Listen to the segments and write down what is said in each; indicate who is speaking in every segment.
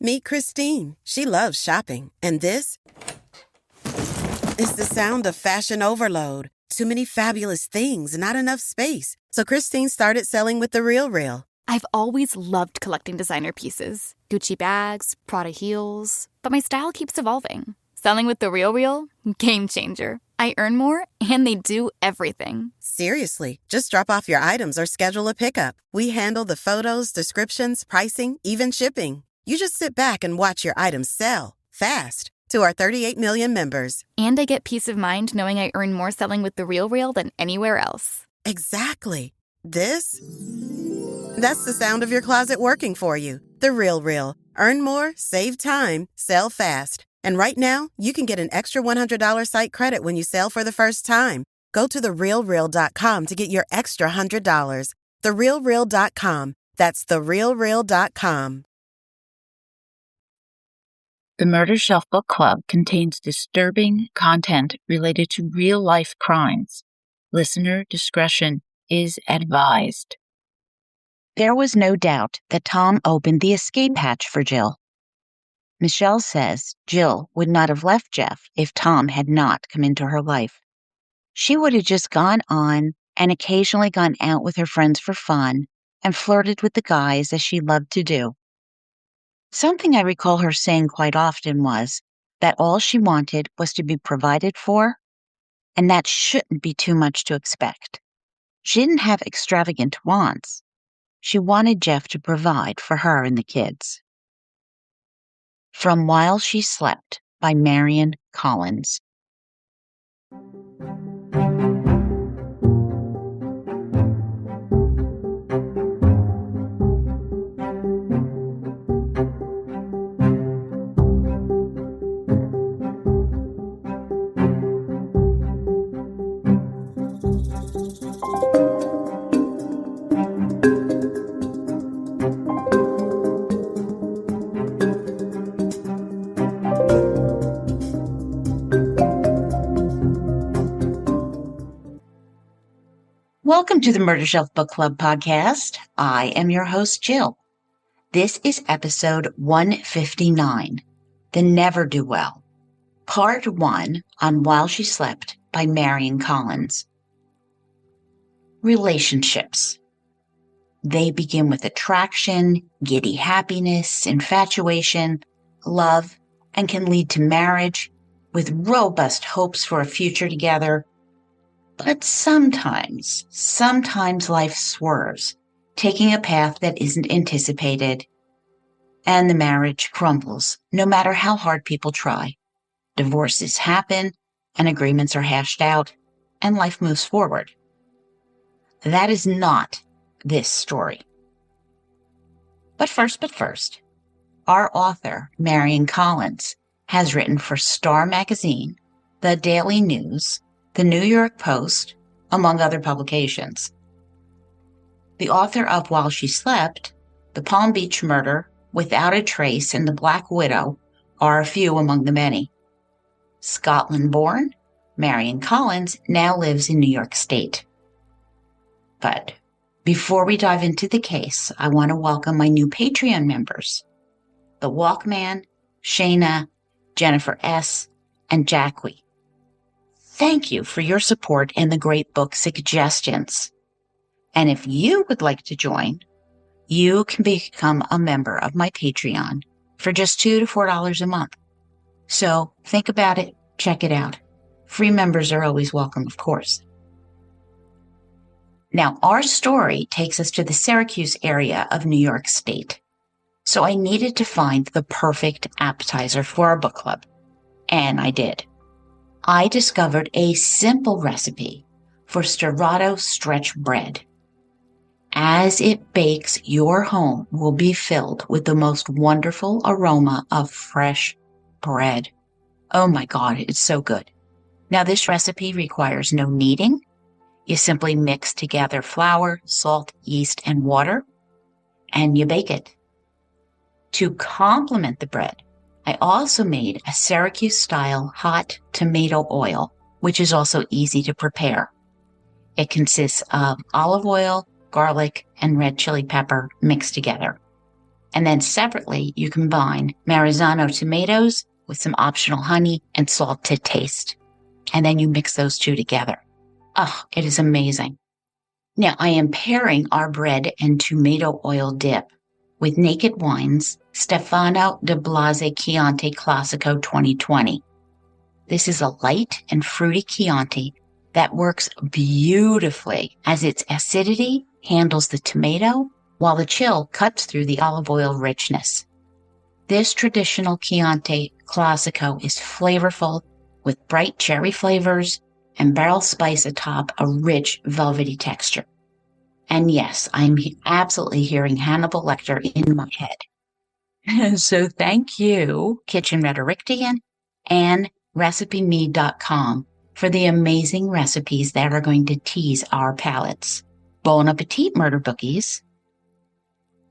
Speaker 1: Meet Christine. She loves shopping. And this is the sound of fashion overload. Too many fabulous things, not enough space. So Christine started selling with The RealReal.
Speaker 2: I've always loved collecting designer pieces. Gucci bags, Prada heels. But my style keeps evolving. Selling with The RealReal? Game changer. I earn more, and they do everything.
Speaker 1: Seriously, just drop off your items or schedule a pickup. We handle the photos, descriptions, pricing, even shipping. You just sit back and watch your items sell fast to our 38 million members.
Speaker 2: And I get peace of mind knowing I earn more selling with The RealReal than anywhere else.
Speaker 1: Exactly. That's the sound of your closet working for you. The RealReal. Earn more, save time, sell fast. And right now, you can get an extra $100 site credit when you sell for the first time. Go to therealreal.com to get your extra $100. Therealreal.com. That's therealreal.com.
Speaker 3: The Murder Shelf Book Club contains disturbing content related to real-life crimes. Listener discretion is advised.
Speaker 4: There was no doubt that Tom opened the escape hatch for Jill. Michelle says Jill would not have left Jeff if Tom had not come into her life. She would have just gone on and occasionally gone out with her friends for fun and flirted with the guys as she loved to do. Something I recall her saying quite often was that all she wanted was to be provided for, and that shouldn't be too much to expect. She didn't have extravagant wants. She wanted Jeff to provide for her and the kids. From While She Slept by Marion Collins. Welcome to the Murder Shelf Book Club podcast. I am your host, Jill. This is episode 159, The Never-Do-Well, part 1 on While She Slept by Marion Collins. Relationships. They begin with attraction, giddy happiness, infatuation, love, and can lead to marriage with robust hopes for a future together. But sometimes life swerves, taking a path that isn't anticipated, and the marriage crumbles, no matter how hard people try. Divorces happen, and agreements are hashed out, and life moves forward. That is not this story. But first, our author, Marion Collins, has written for Star Magazine, The Daily News, The New York Post, among other publications. The author of While She Slept, The Palm Beach Murder, Without a Trace, and The Black Widow are a few among the many. Scotland-born, Marion Collins now lives in New York State. But before we dive into the case, I want to welcome my new Patreon members, The Walkman, Shayna, Jennifer S., and Jackie. Thank you for your support and the great book suggestions. And if you would like to join, you can become a member of my Patreon for just $2 to $4 a month. So think about it, check it out. Free members are always welcome, of course. Now, our story takes us to the Syracuse area of New York State. So I needed to find the perfect appetizer for our book club. And I did. I discovered a simple recipe for Sterrato stretch bread. As it bakes, your home will be filled with the most wonderful aroma of fresh bread. Oh my God, it's so good. Now, this recipe requires no kneading. You simply mix together flour, salt, yeast, and water, and you bake it. To complement the bread, I also made a Syracuse-style hot tomato oil, which is also easy to prepare. It consists of olive oil, garlic, and red chili pepper mixed together. And then separately, you combine Marizano tomatoes with some optional honey and salt to taste. And then you mix those two together. Oh, it is amazing. Now, I am pairing our bread and tomato oil dip with Naked Wines Stefano di Blase Chianti Classico 2020. This is a light and fruity Chianti that works beautifully as its acidity handles the tomato while the chill cuts through the olive oil richness. This traditional Chianti Classico is flavorful with bright cherry flavors and barrel spice atop a rich velvety texture. And yes, I'm absolutely hearing Hannibal Lecter in my head. So thank you, Kitchen Rhetorician and RecipeMe.com for the amazing recipes that are going to tease our palates. Bon appetit, murder bookies.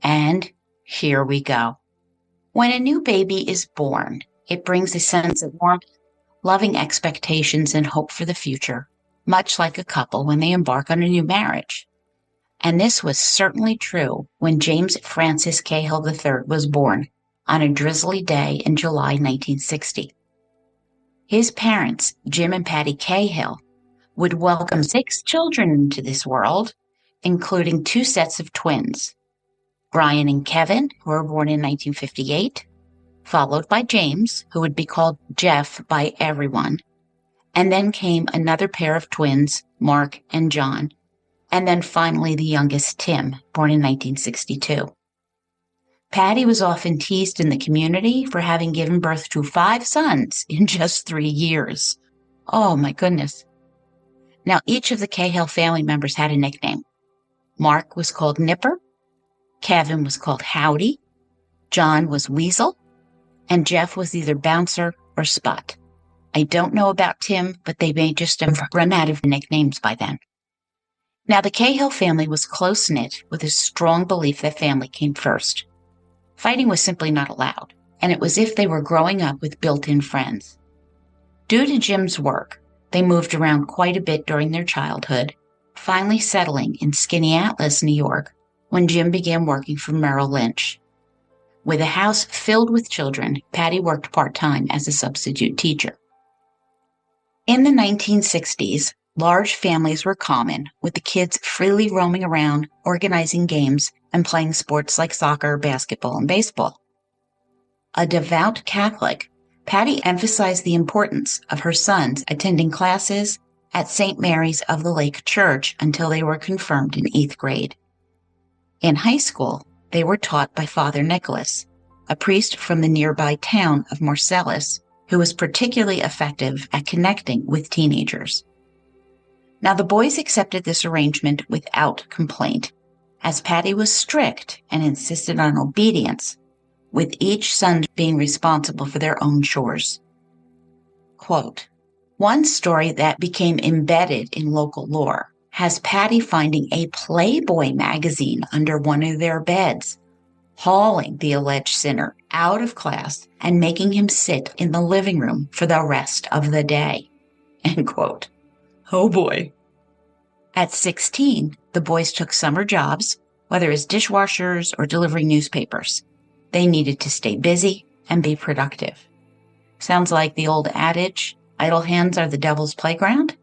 Speaker 4: And here we go. When a new baby is born, it brings a sense of warmth, loving expectations, and hope for the future, much like a couple when they embark on a new marriage. And this was certainly true when James Francis Cahill III was born on a drizzly day in July 1960. His parents, Jim and Patty Cahill, would welcome 6 children into this world, including 2 sets of twins, Brian and Kevin, who were born in 1958, followed by James, who would be called Jeff by everyone. And then came another pair of twins, Mark and John. And then finally the youngest, Tim, born in 1962. Patty was often teased in the community for having given birth to 5 sons in just 3 years. Oh my goodness. Now each of the Cahill family members had a nickname. Mark was called Nipper, Kevin was called Howdy, John was Weasel, and Jeff was either Bouncer or Spot. I don't know about Tim, but they may just have run out of nicknames by then. Now, the Cahill family was close-knit with a strong belief that family came first. Fighting was simply not allowed, and it was as if they were growing up with built-in friends. Due to Jim's work, they moved around quite a bit during their childhood, finally settling in Skaneateles, New York, when Jim began working for Merrill Lynch. With a house filled with children, Patty worked part-time as a substitute teacher. In the 1960s, large families were common, with the kids freely roaming around, organizing games, and playing sports like soccer, basketball, and baseball. A devout Catholic, Patty emphasized the importance of her sons attending classes at St. Mary's of the Lake Church until they were confirmed in 8th grade. In high school, they were taught by Father Nicholas, a priest from the nearby town of Marcellus, who was particularly effective at connecting with teenagers. Now, the boys accepted this arrangement without complaint, as Patty was strict and insisted on obedience, with each son being responsible for their own chores. Quote, one story that became embedded in local lore has Patty finding a Playboy magazine under one of their beds, hauling the alleged sinner out of class and making him sit in the living room for the rest of the day. End quote. Oh boy. At 16, the boys took summer jobs, whether as dishwashers or delivering newspapers. They needed to stay busy and be productive. Sounds like the old adage, idle hands are the devil's playground?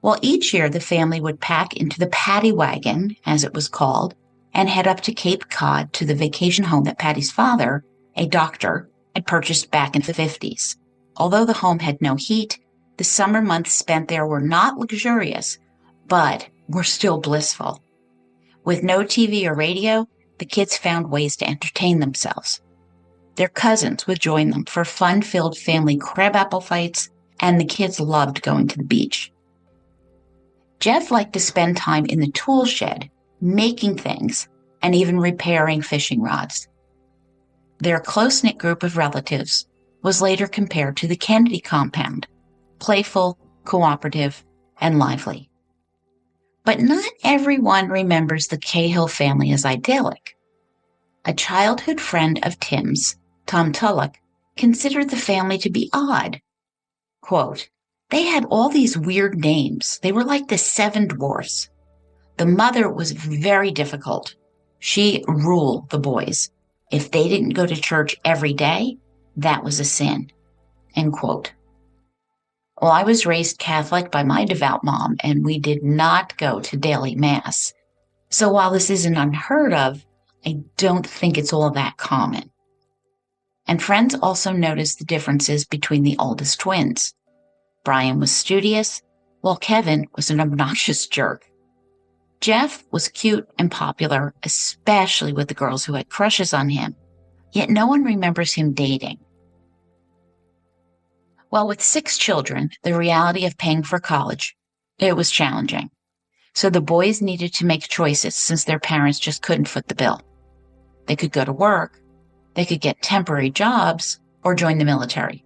Speaker 4: Well, each year the family would pack into the Patty wagon, as it was called, and head up to Cape Cod to the vacation home that Patty's father, a doctor, had purchased back in the 50s. Although the home had no heat, the summer months spent there were not luxurious, but were still blissful. With no TV or radio, the kids found ways to entertain themselves. Their cousins would join them for fun-filled family crabapple fights, and the kids loved going to the beach. Jeff liked to spend time in the tool shed, making things, and even repairing fishing rods. Their close-knit group of relatives was later compared to the Kennedy compound, playful, cooperative, and lively. But not everyone remembers the Cahill family as idyllic. A childhood friend of Tim's, Tom Tulloch, considered the family to be odd. Quote, they had all these weird names. They were like the 7 dwarfs. The mother was very difficult. She ruled the boys, If they didn't go to church every day, that was a sin, end quote. Well, I was raised Catholic by my devout mom, and we did not go to daily mass. So while this isn't unheard of, I don't think it's all that common. And friends also noticed the differences between the oldest twins. Brian was studious, while Kevin was an obnoxious jerk. Jeff was cute and popular, especially with the girls who had crushes on him, yet no one remembers him dating. Well, with 6 children, the reality of paying for college, it was challenging. So the boys needed to make choices since their parents just couldn't foot the bill. They could go to work, they could get temporary jobs, or join the military.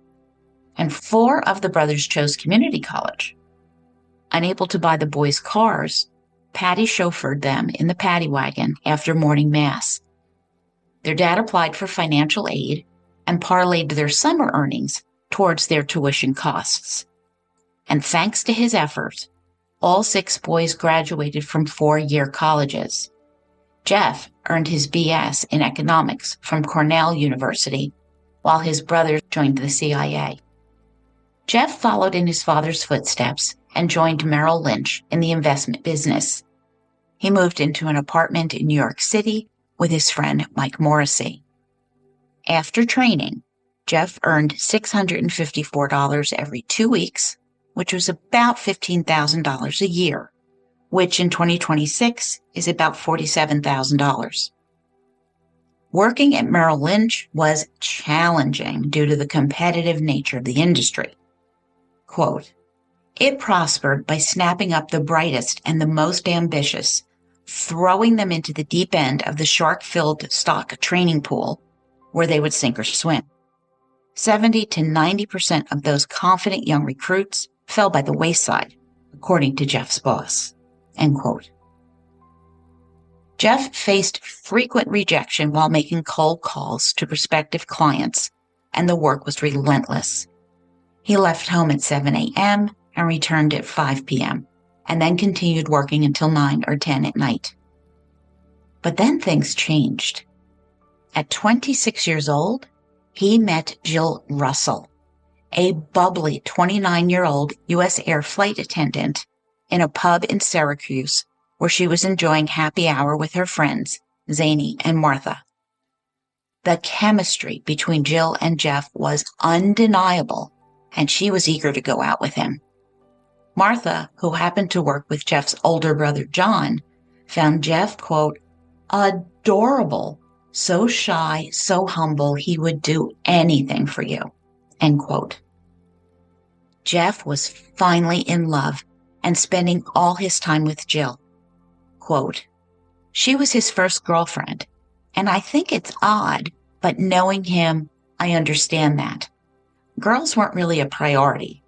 Speaker 4: And 4 of the brothers chose community college. Unable to buy the boys cars, Patty chauffeured them in the paddy wagon after morning mass. Their dad applied for financial aid and parlayed their summer earnings towards their tuition costs. And thanks to his efforts, all 6 boys graduated from 4-year colleges. Jeff earned his BS in economics from Cornell University, while his brother joined the CIA. Jeff followed in his father's footsteps and joined Merrill Lynch in the investment business. He moved into an apartment in New York City with his friend Mike Morrissey. After training, Jeff earned $654 every 2 weeks, which was about $15,000 a year, which in 2026 is about $47,000. Working at Merrill Lynch was challenging due to the competitive nature of the industry. Quote, "It prospered by snapping up the brightest and the most ambitious, throwing them into the deep end of the shark-filled stock training pool where they would sink or swim. 70 to 90% of those confident young recruits fell by the wayside, according to Jeff's boss," end quote. Jeff faced frequent rejection while making cold calls to prospective clients, and the work was relentless. He left home at 7 a.m. and returned at 5 p.m., and then continued working until 9 or 10 at night. But then things changed. At 26 years old, he met Jill Russell, a bubbly 29-year-old U.S. Air flight attendant, in a pub in Syracuse where she was enjoying happy hour with her friends, Zany and Martha. The chemistry between Jill and Jeff was undeniable, and she was eager to go out with him. Martha, who happened to work with Jeff's older brother John, found Jeff, quote, "adorable, so shy, so humble, he would do anything for you," end quote. Jeff was finally in love and spending all his time with Jill. Quote, "She was his first girlfriend, and I think it's odd, but knowing him, I understand that. Girls weren't really a priority.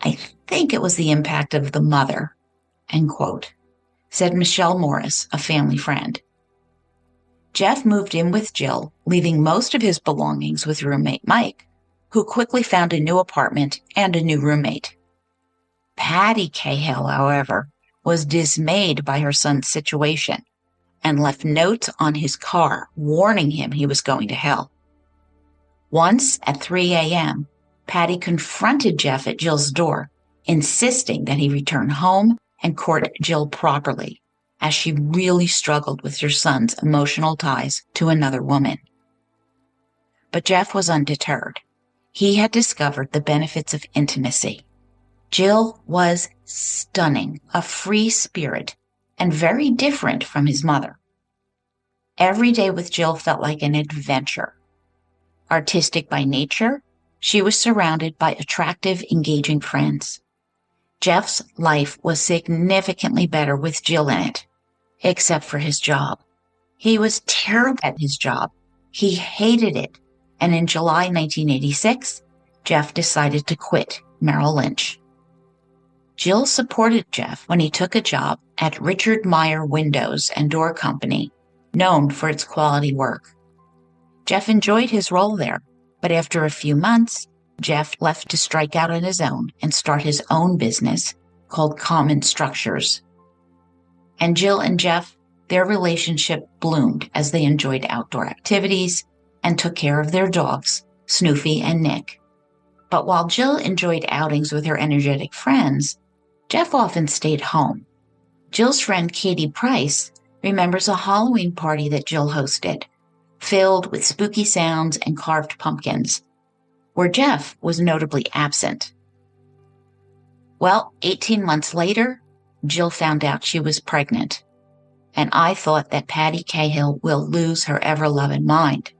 Speaker 4: I think it was the impact of the mother," end quote, said Michelle Morris, a family friend. Jeff moved in with Jill, leaving most of his belongings with roommate Mike, who quickly found a new apartment and a new roommate. Patty Cahill, however, was dismayed by her son's situation and left notes on his car warning him he was going to hell. Once at 3 a.m., Patty confronted Jeff at Jill's door, insisting that he return home and court Jill properly, as she really struggled with her son's emotional ties to another woman. But Jeff was undeterred. He had discovered the benefits of intimacy. Jill was stunning, a free spirit, and very different from his mother. Every day with Jill felt like an adventure. Artistic by nature, she was surrounded by attractive, engaging friends. Jeff's life was significantly better with Jill in it, except for his job. He was terrible at his job. He hated it, and in July 1986, Jeff decided to quit Merrill Lynch. Jill supported Jeff when he took a job at Richard Meyer Windows and Door Company, known for its quality work. Jeff enjoyed his role there, but after a few months, Jeff left to strike out on his own and start his own business called Common Structures. And Jill and Jeff their relationship bloomed as they enjoyed outdoor activities and took care of their dogs, Snoopy and Nick. But while Jill enjoyed outings with her energetic friends, Jeff often stayed home. Jill's friend Katie Price remembers a Halloween party that Jill hosted, filled with spooky sounds and carved pumpkins, where Jeff was notably absent. Well, 18 months later, Jill found out she was pregnant, and I thought that Patty Cahill will lose her ever-loving mind.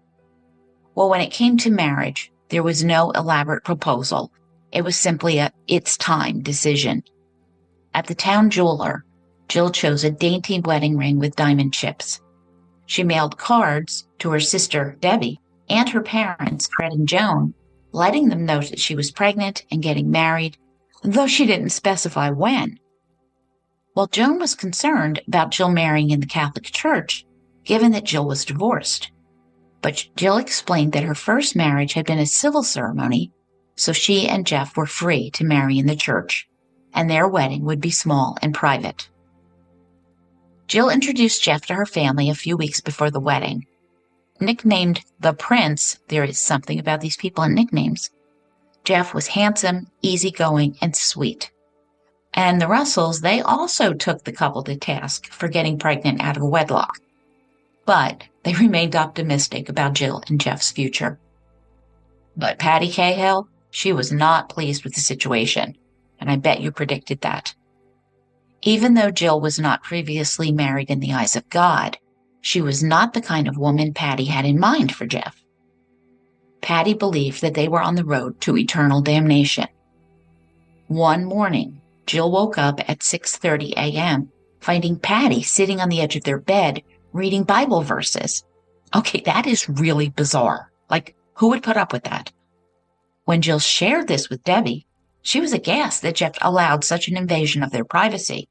Speaker 4: Well, when it came to marriage, there was no elaborate proposal. It was simply a "it's time" decision. At the town jeweler, Jill chose a dainty wedding ring with diamond chips. She mailed cards to her sister, Debbie, and her parents, Fred and Joan, letting them know that she was pregnant and getting married, though she didn't specify when. Well, Joan was concerned about Jill marrying in the Catholic Church, given that Jill was divorced. But Jill explained that her first marriage had been a civil ceremony, so she and Jeff were free to marry in the church, and their wedding would be small and private. Jill introduced Jeff to her family a few weeks before the wedding. Nicknamed the Prince, there is something about these people and nicknames. Jeff was handsome, easygoing, and sweet. And the Russells, they also took the couple to task for getting pregnant out of wedlock. But they remained optimistic about Jill and Jeff's future. But Patty Cahill, she was not pleased with the situation, and I bet you predicted that. Even though Jill was not previously married in the eyes of God, she was not the kind of woman Patty had in mind for Jeff. Patty believed that they were on the road to eternal damnation. One morning, Jill woke up at 6:30 a.m., finding Patty sitting on the edge of their bed reading Bible verses. Okay, that is really bizarre. Like, who would put up with that? When Jill shared this with Debbie, she was aghast that Jeff allowed such an invasion of their privacy.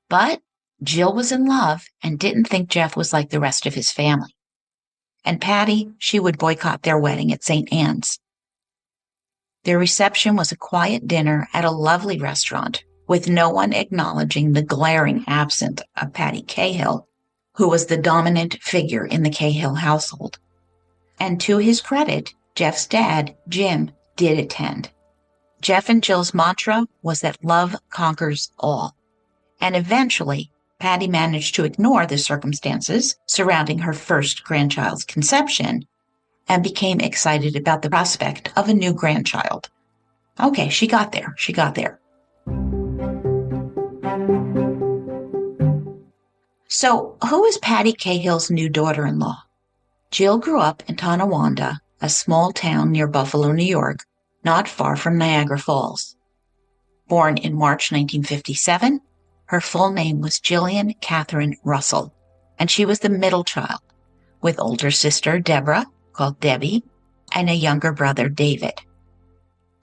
Speaker 4: But Jill was in love and didn't think Jeff was like the rest of his family. And Patty, she would boycott their wedding at St. Anne's. Their reception was a quiet dinner at a lovely restaurant, with no one acknowledging the glaring absence of Patty Cahill, who was the dominant figure in the Cahill household. And to his credit, Jeff's dad, Jim, did attend. Jeff and Jill's mantra was that love conquers all. And eventually, Patty managed to ignore the circumstances surrounding her first grandchild's conception and became excited about the prospect of a new grandchild. Okay, she got there. So, who is Patty Cahill's new daughter-in-law? Jill grew up in Tonawanda, a small town near Buffalo, New York, not far from Niagara Falls. Born in March 1957, her full name was Jillian Catherine Russell, and she was the middle child, with older sister Deborah, called Debbie, and a younger brother, David.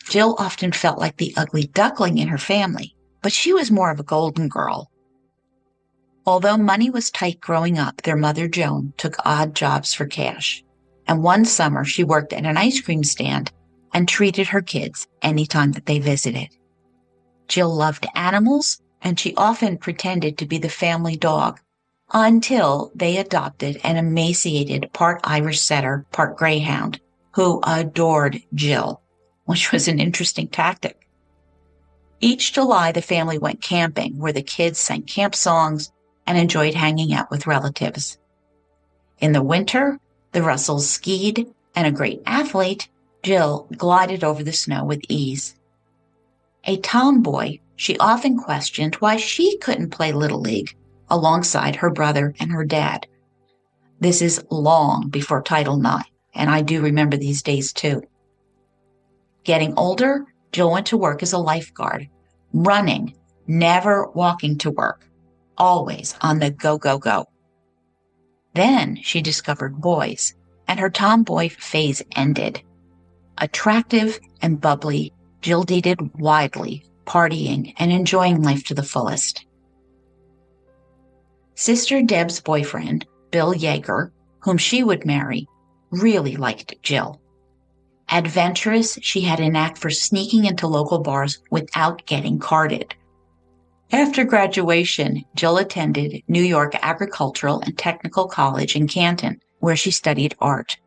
Speaker 4: Jill often felt like the ugly duckling in her family, but she was more of a golden girl. Although money was tight growing up, their mother, Joan, took odd jobs for cash, and one summer she worked at an ice cream stand and treated her kids anytime that they visited. Jill loved animals, and she often pretended to be the family dog until they adopted an emaciated part Irish setter, part greyhound, who adored Jill, which was an interesting tactic. Each July, the family went camping, where the kids sang camp songs and enjoyed hanging out with relatives. In the winter, the Russells skied, and a great athlete, Jill glided over the snow with ease. A tomboy, she often questioned why she couldn't play Little League alongside her brother and her dad. This is long before Title IX, and I do remember these days too. Getting older, Jill went to work as a lifeguard, running, never walking to work, always on the go, go, go. Then she discovered boys, and her tomboy phase ended. Attractive and bubbly, Jill dated widely, partying and enjoying life to the fullest. Sister Deb's boyfriend, Bill Yeager, whom she would marry, really liked Jill. Adventurous, she had a knack for sneaking into local bars without getting carded. After graduation, Jill attended New York Agricultural and Technical College in Canton, where she studied art.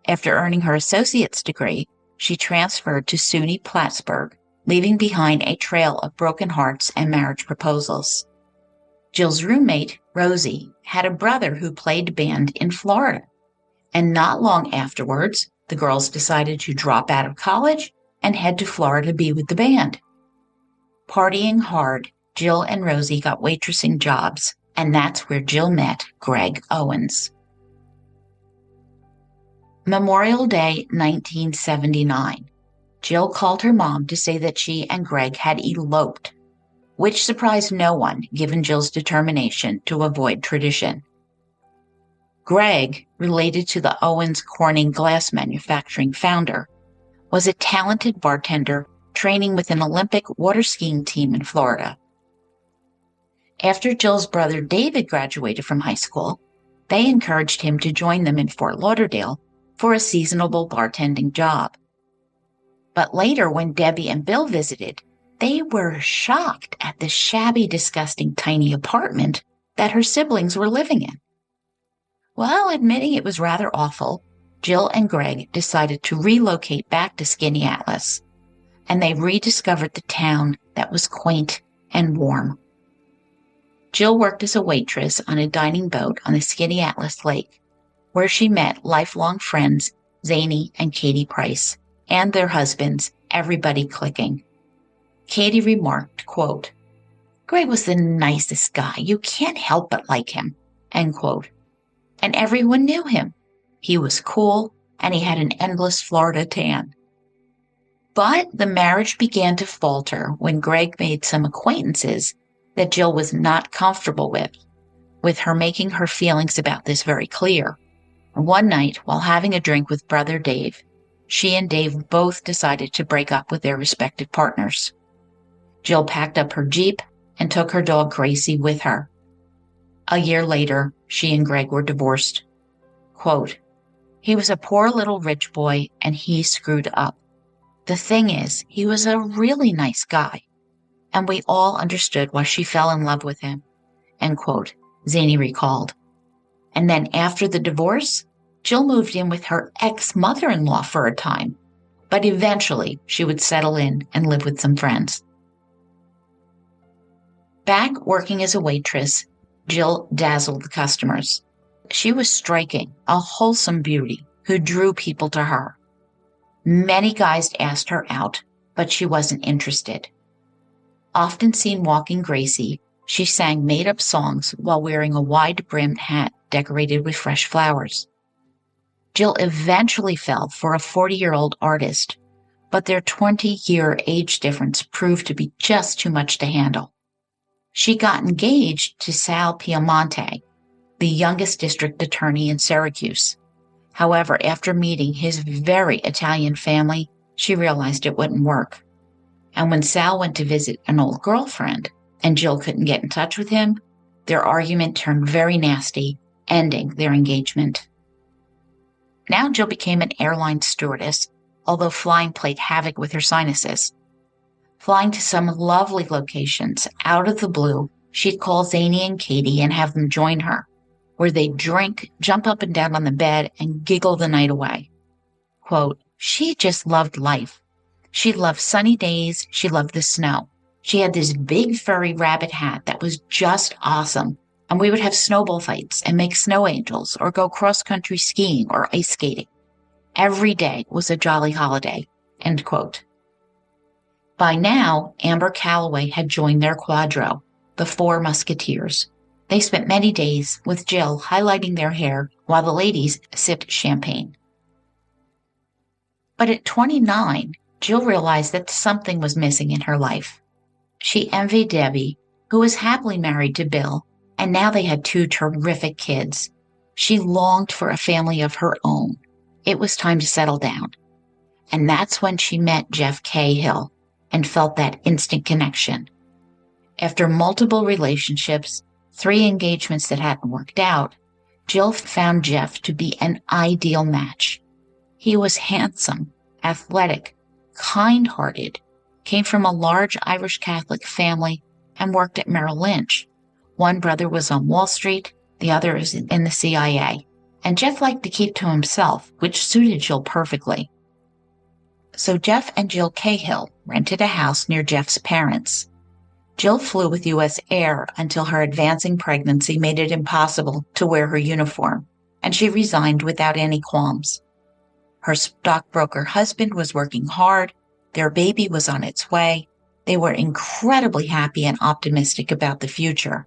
Speaker 4: After earning her associate's degree, she transferred to SUNY Plattsburgh, leaving behind a trail of broken hearts and marriage proposals. Jill's roommate, Rosie, had a brother who played band in Florida, and not long afterwards, the girls decided to drop out of college and head to Florida to be with the band. Partying hard, Jill and Rosie got waitressing jobs, and that's where Jill met Greg Owens. Memorial Day 1979. Jill called her mom to say that she and Greg had eloped, which surprised no one given Jill's determination to avoid tradition. Greg, related to the Owens Corning glass manufacturing founder, was a talented bartender training with an Olympic water skiing team in Florida. After Jill's brother David graduated from high school, they encouraged him to join them in Fort Lauderdale for a seasonal bartending job. But later, when Debbie and Bill visited, they were shocked at the shabby, disgusting, tiny apartment that her siblings were living in. While admitting it was rather awful, Jill and Greg decided to relocate back to Skinny Atlas, and they rediscovered the town that was quaint and warm. Jill worked as a waitress on a dining boat on the Skinny Atlas Lake, where she met lifelong friends Zany and Katie Price, and their husbands, everybody clicking. Katie remarked, quote, "Greg was the nicest guy. You can't help but like him," end quote. And everyone knew him. He was cool, and he had an endless Florida tan. But the marriage began to falter when Greg made some acquaintances that Jill was not comfortable with her making her feelings about this very clear. One night, while having a drink with brother Dave, she and Dave both decided to break up with their respective partners. Jill packed up her Jeep and took her dog Gracie with her. A year later, she and Greg were divorced. Quote, "He was a poor little rich boy and he screwed up. The thing is, he was a really nice guy, and we all understood why she fell in love with him," end quote, Zany recalled. And then after the divorce, Jill moved in with her ex-mother-in-law for a time, but eventually she would settle in and live with some friends. Back working as a waitress, Jill dazzled the customers. She was striking, a wholesome beauty who drew people to her. Many guys asked her out, but she wasn't interested. Often seen walking Gracie, she sang made-up songs while wearing a wide-brimmed hat decorated with fresh flowers. Jill eventually fell for a 40-year-old artist, but their 20-year age difference proved to be just too much to handle. She got engaged to Sal Piemonte, the youngest district attorney in Syracuse. However, after meeting his very Italian family, she realized it wouldn't work. And when Sal went to visit an old girlfriend and Jill couldn't get in touch with him, their argument turned very nasty, ending their engagement. Now Jill became an airline stewardess, although flying played havoc with her sinuses. Flying to some lovely locations, out of the blue, she'd call Zany and Katie and have them join her, where they'd drink, jump up and down on the bed, and giggle the night away. Quote, "She just loved life. She loved sunny days. She loved the snow. She had this big furry rabbit hat that was just awesome, and we would have snowball fights and make snow angels or go cross-country skiing or ice skating. Every day was a jolly holiday," end quote. By now, Amber Calloway had joined their quadro, the Four Musketeers. They spent many days with Jill highlighting their hair while the ladies sipped champagne. But at 29, Jill realized that something was missing in her life. She envied Debbie, who was happily married to Bill, and now they had 2 terrific kids. She longed for a family of her own. It was time to settle down. And that's when she met Jeff Cahill and felt that instant connection. After multiple relationships, 3 engagements that hadn't worked out, Jill found Jeff to be an ideal match. He was handsome, athletic, kind-hearted, came from a large Irish Catholic family, and worked at Merrill Lynch. One brother was on Wall Street, the other is in the CIA, and Jeff liked to keep to himself, which suited Jill perfectly. So Jeff and Jill Cahill rented a house near Jeff's parents. Jill flew with U.S. Air until her advancing pregnancy made it impossible to wear her uniform, and she resigned without any qualms. Her stockbroker husband was working hard, their baby was on its way, they were incredibly happy and optimistic about the future.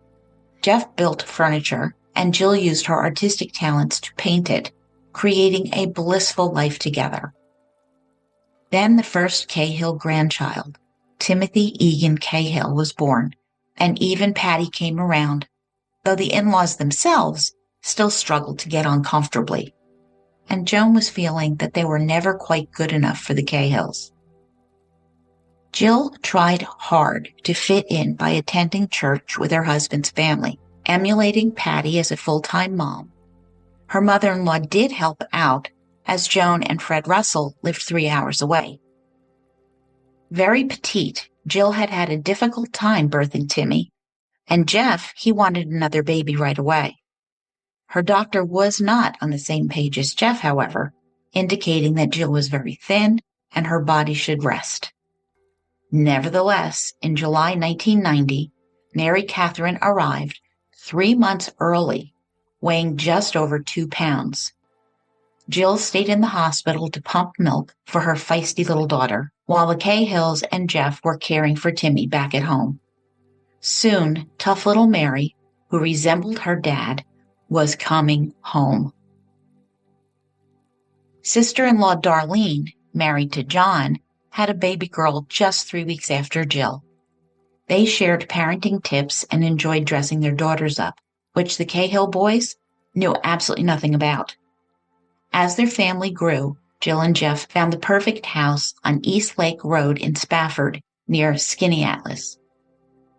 Speaker 4: Jeff built furniture, and Jill used her artistic talents to paint it, creating a blissful life together. Then the first Cahill grandchild, Timothy Egan Cahill, was born, and even Patty came around, though the in-laws themselves still struggled to get on comfortably. And Joan was feeling that they were never quite good enough for the Cahills. Jill tried hard to fit in by attending church with her husband's family, emulating Patty as a full-time mom. Her mother-in-law did help out, as Joan and Fred Russell lived 3 hours away. Very petite, Jill had had a difficult time birthing Timmy, and Jeff, he wanted another baby right away. Her doctor was not on the same page as Jeff, however, indicating that Jill was very thin and her body should rest. Nevertheless, in July 1990, Mary Catherine arrived 3 months early, weighing just over 2 pounds. Jill stayed in the hospital to pump milk for her feisty little daughter, while the Cahills and Jeff were caring for Timmy back at home. Soon, tough little Mary, who resembled her dad, was coming home. Sister-in-law Darlene, married to John, had a baby girl just 3 weeks after Jill. They shared parenting tips and enjoyed dressing their daughters up, which the Cahill boys knew absolutely nothing about. As their family grew, Jill and Jeff found the perfect house on East Lake Road in Spafford, near Skaneateles.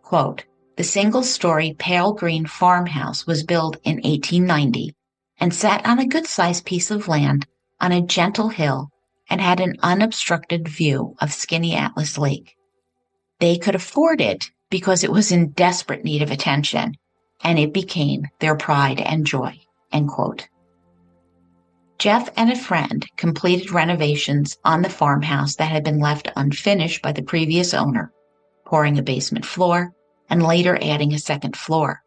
Speaker 4: Quote, "The single-story pale green farmhouse was built in 1890 and sat on a good-sized piece of land on a gentle hill and had an unobstructed view of Skaneateles Lake. They could afford it because it was in desperate need of attention, and it became their pride and joy." End quote. Jeff and a friend completed renovations on the farmhouse that had been left unfinished by the previous owner, pouring a basement floor and later adding a second floor.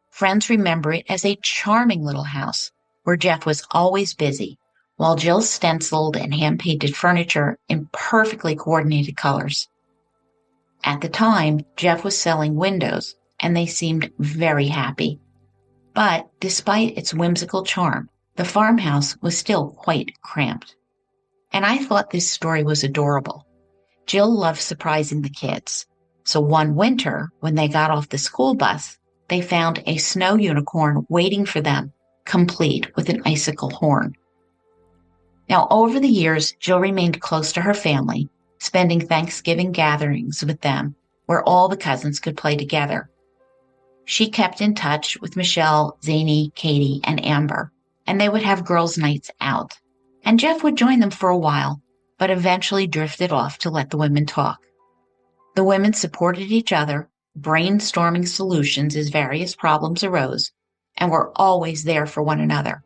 Speaker 4: Friends remember it as a charming little house where Jeff was always busy, while Jill stenciled and hand-painted furniture in perfectly coordinated colors. At the time, Jeff was selling windows, and they seemed very happy. But despite its whimsical charm, the farmhouse was still quite cramped. And I thought this story was adorable. Jill loved surprising the kids. So one winter, when they got off the school bus, they found a snow unicorn waiting for them, complete with an icicle horn. Now, over the years, Jill remained close to her family, spending Thanksgiving gatherings with them, where all the cousins could play together. She kept in touch with Michelle, Zany, Katie, and Amber, and they would have girls' nights out. And Jeff would join them for a while, but eventually drifted off to let the women talk. The women supported each other, brainstorming solutions as various problems arose, and were always there for one another.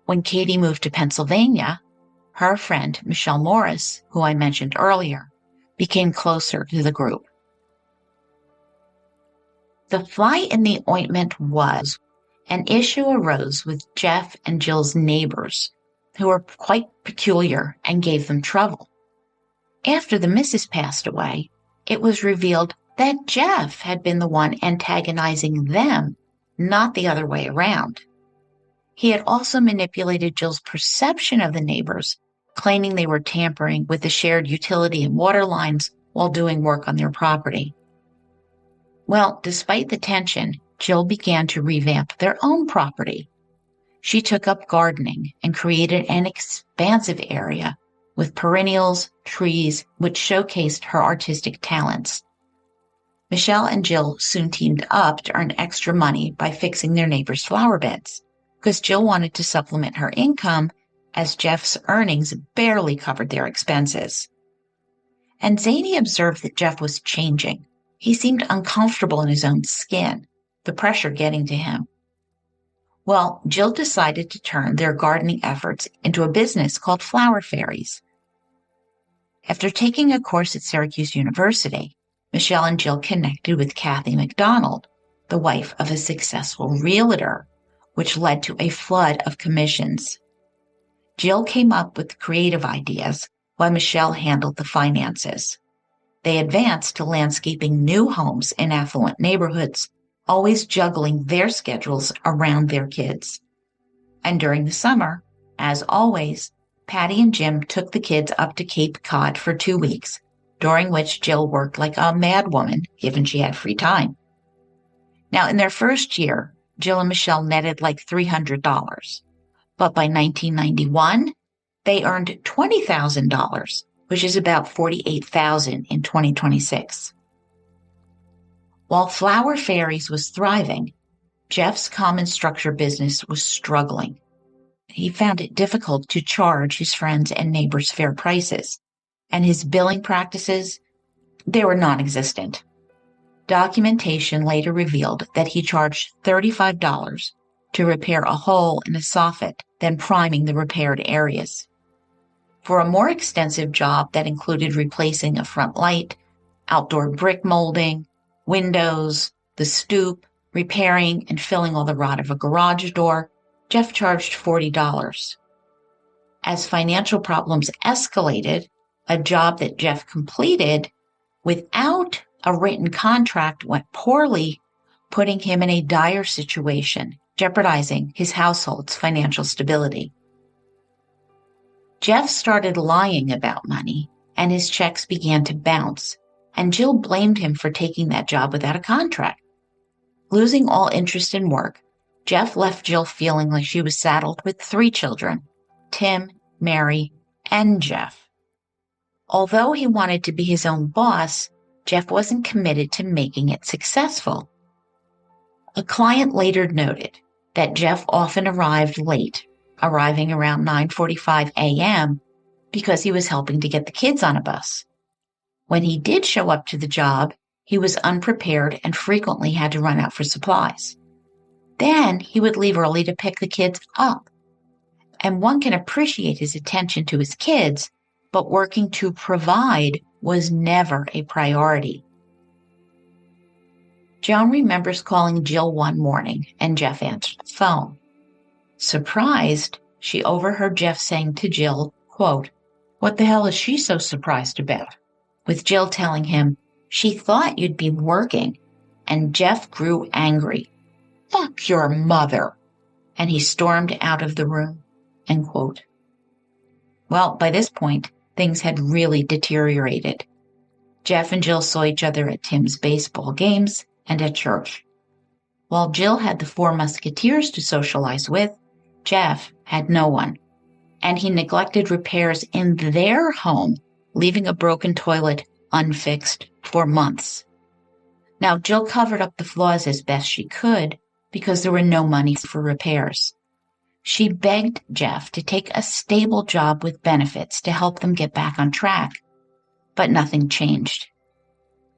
Speaker 4: When Katie moved to Pennsylvania, her friend Michelle Morris, who I mentioned earlier, became closer to the group. The fly in the ointment was an issue arose with Jeff and Jill's neighbors, who were quite peculiar and gave them trouble. After the missus passed away, it was revealed that Jeff had been the one antagonizing them, not the other way around. He had also manipulated Jill's perception of the neighbors, claiming they were tampering with the shared utility and water lines while doing work on their property. Well, despite the tension, Jill began to revamp their own property. She took up gardening and created an expansive area with perennials, trees, which showcased her artistic talents. Michelle and Jill soon teamed up to earn extra money by fixing their neighbors' flower beds, because Jill wanted to supplement her income as Jeff's earnings barely covered their expenses. And Zany observed that Jeff was changing. He seemed uncomfortable in his own skin, the pressure getting to him. Well, Jill decided to turn their gardening efforts into a business called Flower Fairies. After taking a course at Syracuse University, Michelle and Jill connected with Kathy McDonald, the wife of a successful realtor, which led to a flood of commissions. Jill came up with creative ideas while Michelle handled the finances. They advanced to landscaping new homes in affluent neighborhoods, always juggling their schedules around their kids. And during the summer, as always, Patty and Jim took the kids up to Cape Cod for 2 weeks, during which Jill worked like a madwoman, given she had free time. Now, in their first year, Jill and Michelle netted like $300. But by 1991, they earned $20,000, which is about $48,000 in 2026. While Flower Fairies was thriving, Jeff's common structure business was struggling. He found it difficult to charge his friends and neighbors fair prices, and his billing practices, they were non-existent. Documentation later revealed that he charged $35 to repair a hole in a soffit, then priming the repaired areas. For a more extensive job that included replacing a front light, outdoor brick molding, windows, the stoop, repairing and filling all the rot of a garage door, Jeff charged $40. As financial problems escalated, a job that Jeff completed without a written contract went poorly, putting him in a dire situation, jeopardizing his household's financial stability. Jeff started lying about money, and his checks began to bounce, and Jill blamed him for taking that job without a contract. Losing all interest in work, Jeff left Jill feeling like she was saddled with 3 children, Tim, Mary, and Jeff. Although he wanted to be his own boss, Jeff wasn't committed to making it successful. A client later noted that Jeff often arrived late, arriving around 9:45 a.m. because he was helping to get the kids on a bus. When he did show up to the job, he was unprepared and frequently had to run out for supplies. Then he would leave early to pick the kids up. And one can appreciate his attention to his kids, but working to provide was never a priority. Joan remembers calling Jill one morning, and Jeff answered the phone. Surprised, she overheard Jeff saying to Jill, quote, "What the hell is she so surprised about?" With Jill telling him, "She thought you'd be working," and Jeff grew angry. "Fuck your mother," and he stormed out of the room, end quote. Well, by this point, things had really deteriorated. Jeff and Jill saw each other at Tim's baseball games and at church. While Jill had the 4 Musketeers to socialize with, Jeff had no one, and he neglected repairs in their home, leaving a broken toilet unfixed for months. Now, Jill covered up the flaws as best she could because there were no money for repairs. She begged Jeff to take a stable job with benefits to help them get back on track, but nothing changed.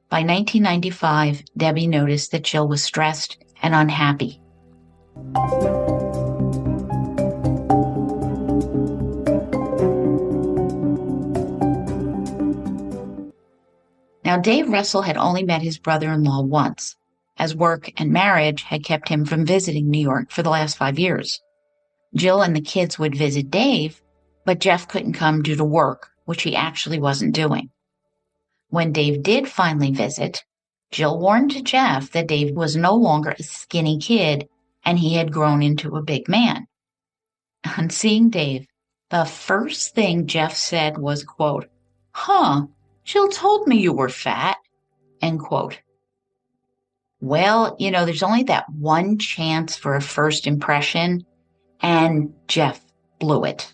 Speaker 4: By 1995, Debbie noticed that Jill was stressed and unhappy. Now, Dave Russell had only met his brother-in-law once, as work and marriage had kept him from visiting New York for the last 5 years. Jill and the kids would visit Dave, but Jeff couldn't come due to work, which he actually wasn't doing. When Dave did finally visit, Jill warned Jeff that Dave was no longer a skinny kid and he had grown into a big man. On seeing Dave, the first thing Jeff said was, quote, "Huh, Jill told me you were fat," end quote. Well, there's only that one chance for a first impression, and Jeff blew it.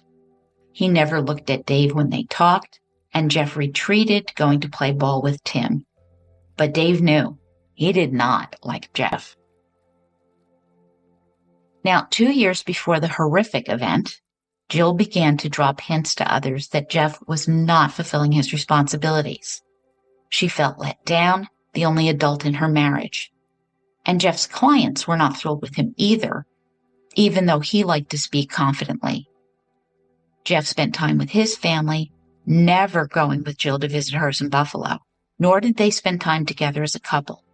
Speaker 4: He never looked at Dave when they talked, and Jeff retreated, going to play ball with Tim. But Dave knew he did not like Jeff. Now, 2 years before the horrific event, Jill began to drop hints to others that Jeff was not fulfilling his responsibilities. She felt let down the only adult in her marriage. And Jeff's clients were not thrilled with him either, even though he liked to speak confidently. Jeff spent time with his family, never going with Jill to visit hers in Buffalo, nor did they spend time together as a couple.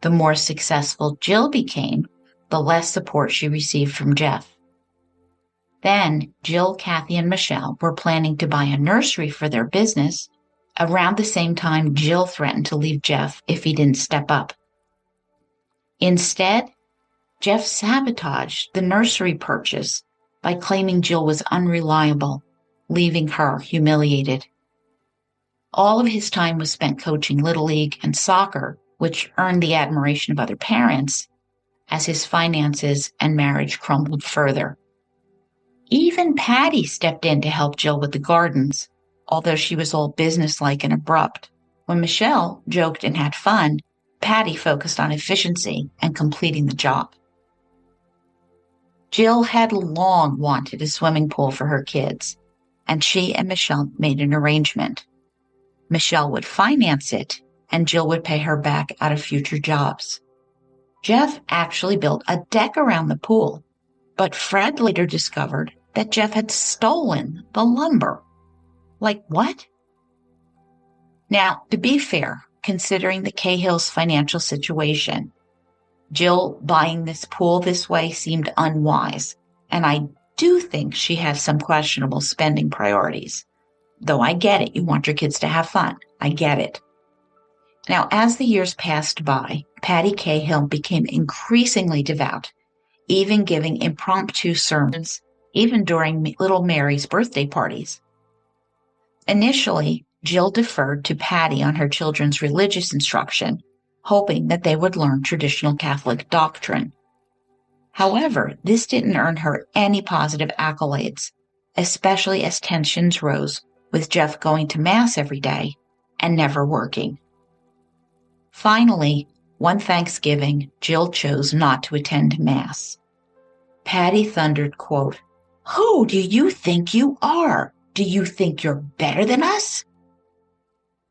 Speaker 4: The more successful Jill became, the less support she received from Jeff. Then Jill, Kathy, and Michelle were planning to buy a nursery for their business. Around the same time, Jill threatened to leave Jeff if he didn't step up. Instead, Jeff sabotaged the nursery purchase by claiming Jill was unreliable, leaving her humiliated. All of his time was spent coaching Little League and soccer, which earned the admiration of other parents, as his finances and marriage crumbled further. Even Patty stepped in to help Jill with the gardens, although she was all businesslike and abrupt. When Michelle joked and had fun, Patty focused on efficiency and completing the job. Jill had long wanted a swimming pool for her kids, and she and Michelle made an arrangement. Michelle would finance it, and Jill would pay her back out of future jobs. Jeff actually built a deck around the pool, but Fred later discovered that Jeff had stolen the lumber. Like what? Now, to be fair, considering the Cahills' financial situation, Jill buying this pool this way seemed unwise, and I do think she has some questionable spending priorities. Though I get it, you want your kids to have fun. I get it. Now, as the years passed by, Patty Cahill became increasingly devout, even giving impromptu sermons, even during little Mary's birthday parties. Initially, Jill deferred to Patty on her children's religious instruction, hoping that they would learn traditional Catholic doctrine. However, this didn't earn her any positive accolades, especially as tensions rose with Jeff going to Mass every day and never working. Finally, one Thanksgiving, Jill chose not to attend Mass. Patty thundered, quote, "Who do you think you are? Do you think you're better than us?"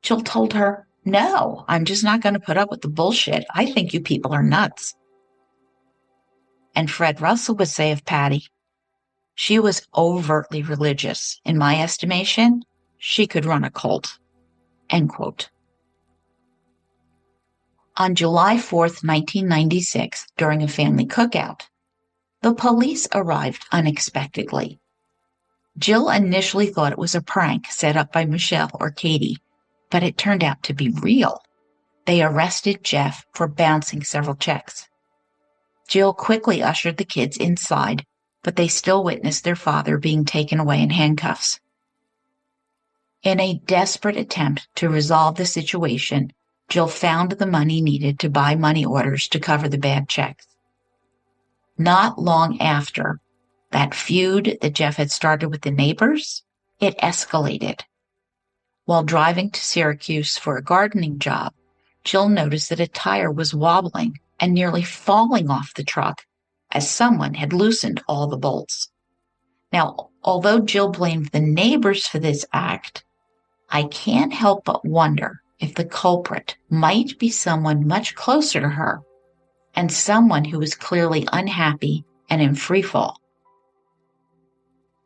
Speaker 4: Jill told her, "No, I'm just not going to put up with the bullshit. I think you people are nuts." And Fred Russell would say of Patty, "She was overtly religious. In my estimation, she could run a cult." End quote. On July 4th, 1996, during a family cookout, the police arrived unexpectedly. Jill initially thought it was a prank set up by Michelle or Katie, but it turned out to be real. They arrested Jeff for bouncing several checks. Jill quickly ushered the kids inside, but they still witnessed their father being taken away in handcuffs. In a desperate attempt to resolve the situation, Jill found the money needed to buy money orders to cover the bad checks. Not long after, that feud that Jeff had started with the neighbors, it escalated. While driving to Syracuse for a gardening job, Jill noticed that a tire was wobbling and nearly falling off the truck as someone had loosened all the bolts. Now, although Jill blamed the neighbors for this act, I can't help but wonder if the culprit might be someone much closer to her and someone who was clearly unhappy and in freefall.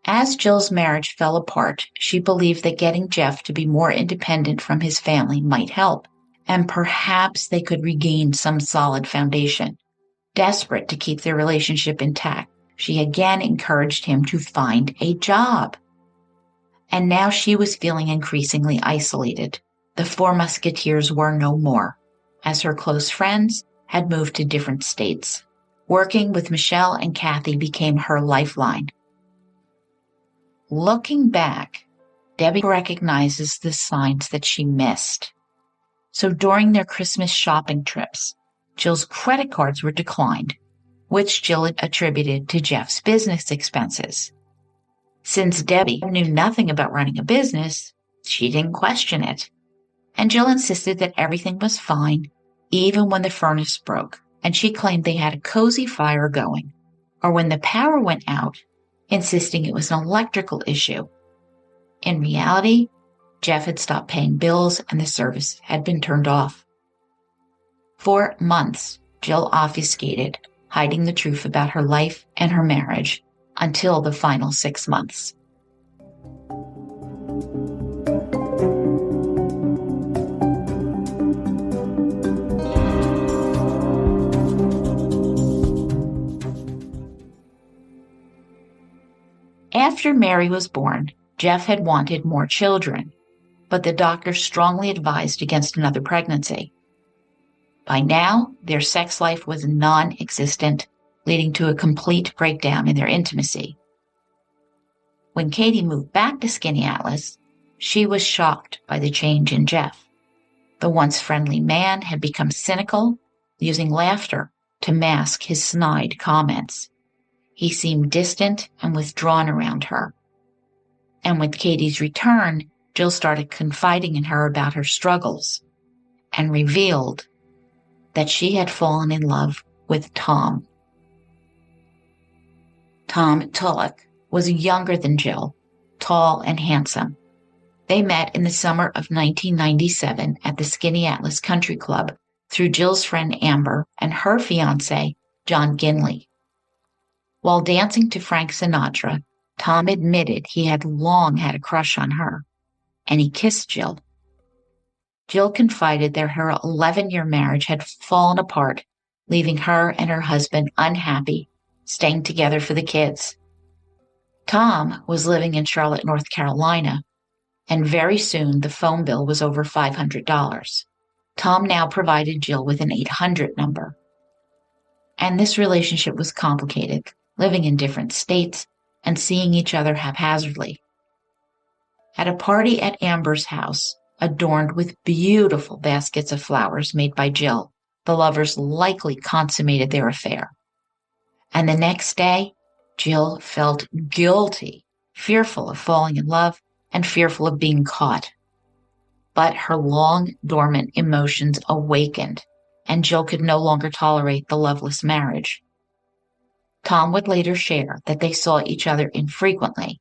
Speaker 4: As Jill's marriage fell apart, she believed that getting Jeff to be more independent from his family might help, and perhaps they could regain some solid foundation. Desperate to keep their relationship intact, she again encouraged him to find a job. And now she was feeling increasingly isolated. The Four Musketeers were no more, as her close friends had moved to different states. Working with Michelle and Kathy became her lifeline. Looking back, Debbie recognizes the signs that she missed. So during their Christmas shopping trips, Jill's credit cards were declined, which Jill attributed to Jeff's business expenses. Since Debbie knew nothing about running a business, she didn't question it. And Jill insisted that everything was fine, even when the furnace broke, and she claimed they had a cozy fire going, or when the power went out, insisting it was an electrical issue. In reality, Jeff had stopped paying bills and the service had been turned off. For months, Jill obfuscated, hiding the truth about her life and her marriage until the final 6 months. After Mary was born, Jeff had wanted more children, but the doctor strongly advised against another pregnancy. By now, their sex life was non-existent, leading to a complete breakdown in their intimacy. When Katie moved back to Skinny Atlas, she was shocked by the change in Jeff. The once friendly man had become cynical, using laughter to mask his snide comments. He seemed distant and withdrawn around her. And with Katie's return, Jill started confiding in her about her struggles and revealed that she had fallen in love with Tom. Tom Tulloch was younger than Jill, tall and handsome. They met in the summer of 1997 at the Skinny Atlas Country Club through Jill's friend Amber and her fiancé, John Ginley. While dancing to Frank Sinatra, Tom admitted he had long had a crush on her, and he kissed Jill. Jill confided that her 11-year marriage had fallen apart, leaving her and her husband unhappy, staying together for the kids. Tom was living in Charlotte, North Carolina, and very soon the phone bill was over $500. Tom now provided Jill with an 800 number. And this relationship was complicated, living in different states and seeing each other haphazardly. At a party at Amber's house, adorned with beautiful baskets of flowers made by Jill, the lovers likely consummated their affair. And the next day, Jill felt guilty, fearful of falling in love and fearful of being caught. But her long dormant emotions awakened, and Jill could no longer tolerate the loveless marriage. Tom would later share that they saw each other infrequently.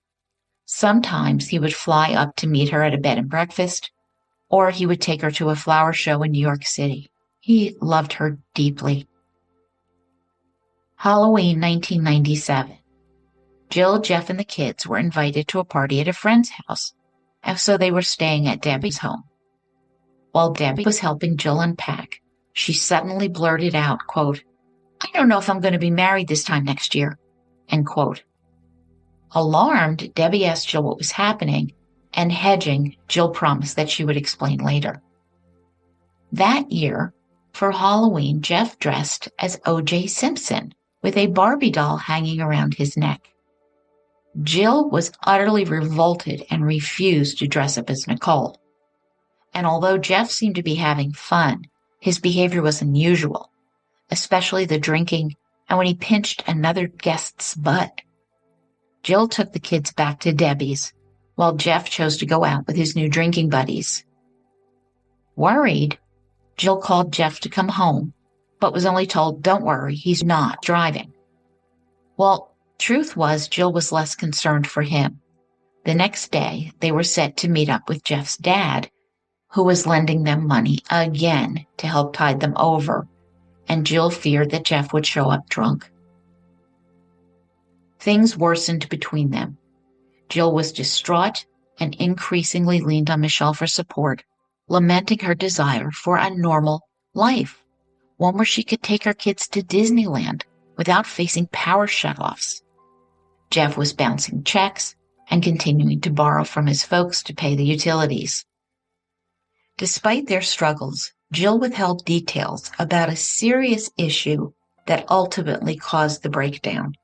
Speaker 4: Sometimes he would fly up to meet her at a bed and breakfast, or he would take her to a flower show in New York City. He loved her deeply. Halloween 1997. Jill, Jeff, and the kids were invited to a party at a friend's house, and so they were staying at Debbie's home. While Debbie was helping Jill unpack, she suddenly blurted out, quote, "I don't know if I'm going to be married this time next year," end quote. Alarmed, Debbie asked Jill what was happening, and hedging, Jill promised that she would explain later. That year, for Halloween, Jeff dressed as O.J. Simpson with a Barbie doll hanging around his neck. Jill was utterly revolted and refused to dress up as Nicole. And although Jeff seemed to be having fun, his behavior was unusual, especially the drinking and when he pinched another guest's butt. Jill took the kids back to Debbie's, while Jeff chose to go out with his new drinking buddies. Worried, Jill called Jeff to come home, but was only told, "Don't worry, he's not driving." Well, truth was Jill was less concerned for him. The next day, they were set to meet up with Jeff's dad, who was lending them money again to help tide them over, and Jill feared that Jeff would show up drunk. Things worsened between them. Jill was distraught and increasingly leaned on Michelle for support, lamenting her desire for a normal life, one where she could take her kids to Disneyland without facing power shutoffs. Jeff was bouncing checks and continuing to borrow from his folks to pay the utilities. Despite their struggles, Jill withheld details about a serious issue that ultimately caused the breakdown.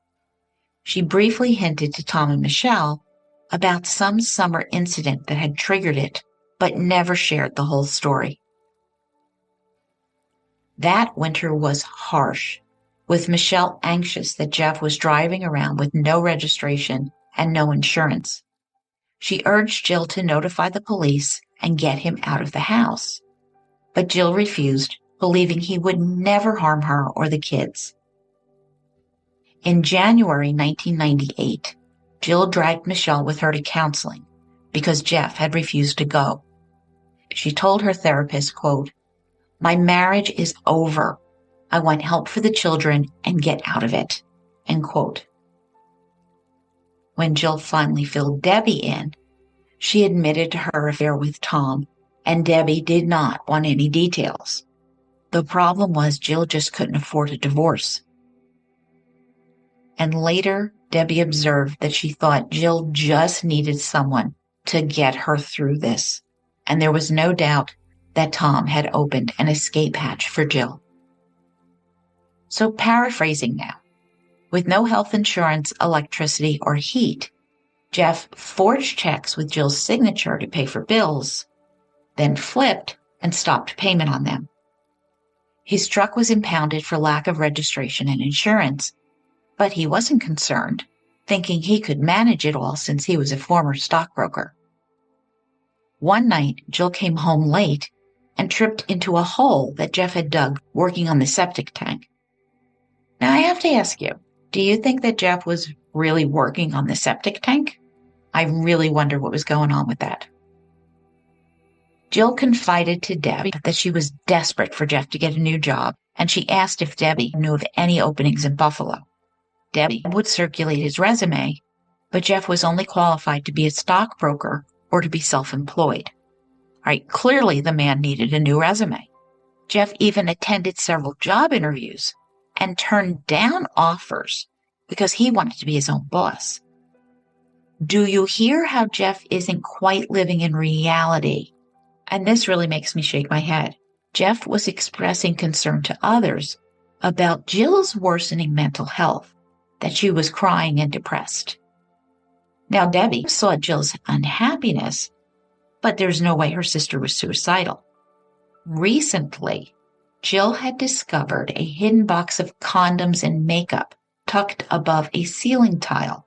Speaker 4: She briefly hinted to Tom and Michelle about some summer incident that had triggered it, but never shared the whole story. That winter was harsh, with Michelle anxious that Jeff was driving around with no registration and no insurance. She urged Jill to notify the police and get him out of the house. But Jill refused, believing he would never harm her or the kids. In January 1998, Jill dragged Michelle with her to counseling because Jeff had refused to go. She told her therapist, quote, My marriage is over. I want help for the children and get out of it. End quote. When Jill finally filled Debbie in, she admitted to her affair with Tom, and Debbie did not want any details. The problem was Jill just couldn't afford a divorce. And later, Debbie observed that she thought Jill just needed someone to get her through this. And there was no doubt that Tom had opened an escape hatch for Jill. So paraphrasing now, with no health insurance, electricity, or heat, Jeff forged checks with Jill's signature to pay for bills, then flipped and stopped payment on them. His truck was impounded for lack of registration and insurance, but he wasn't concerned, thinking he could manage it all since he was a former stockbroker. One night, Jill came home late and tripped into a hole that Jeff had dug working on the septic tank. Now, I have to ask you, do you think that Jeff was really working on the septic tank? I really wonder what was going on with that. Jill confided to Debbie that she was desperate for Jeff to get a new job, and she asked if Debbie knew of any openings in Buffalo. Debbie would circulate his resume, but Jeff was only qualified to be a stockbroker or to be self-employed. Right, clearly the man needed a new resume. Jeff even attended several job interviews and turned down offers because he wanted to be his own boss. Do you hear how Jeff isn't quite living in reality? And this really makes me shake my head. Jeff was expressing concern to others about Jill's worsening mental health, that she was crying and depressed. Now, Debbie saw Jill's unhappiness, but there's no way her sister was suicidal. Recently, Jill had discovered a hidden box of condoms and makeup tucked above a ceiling tile.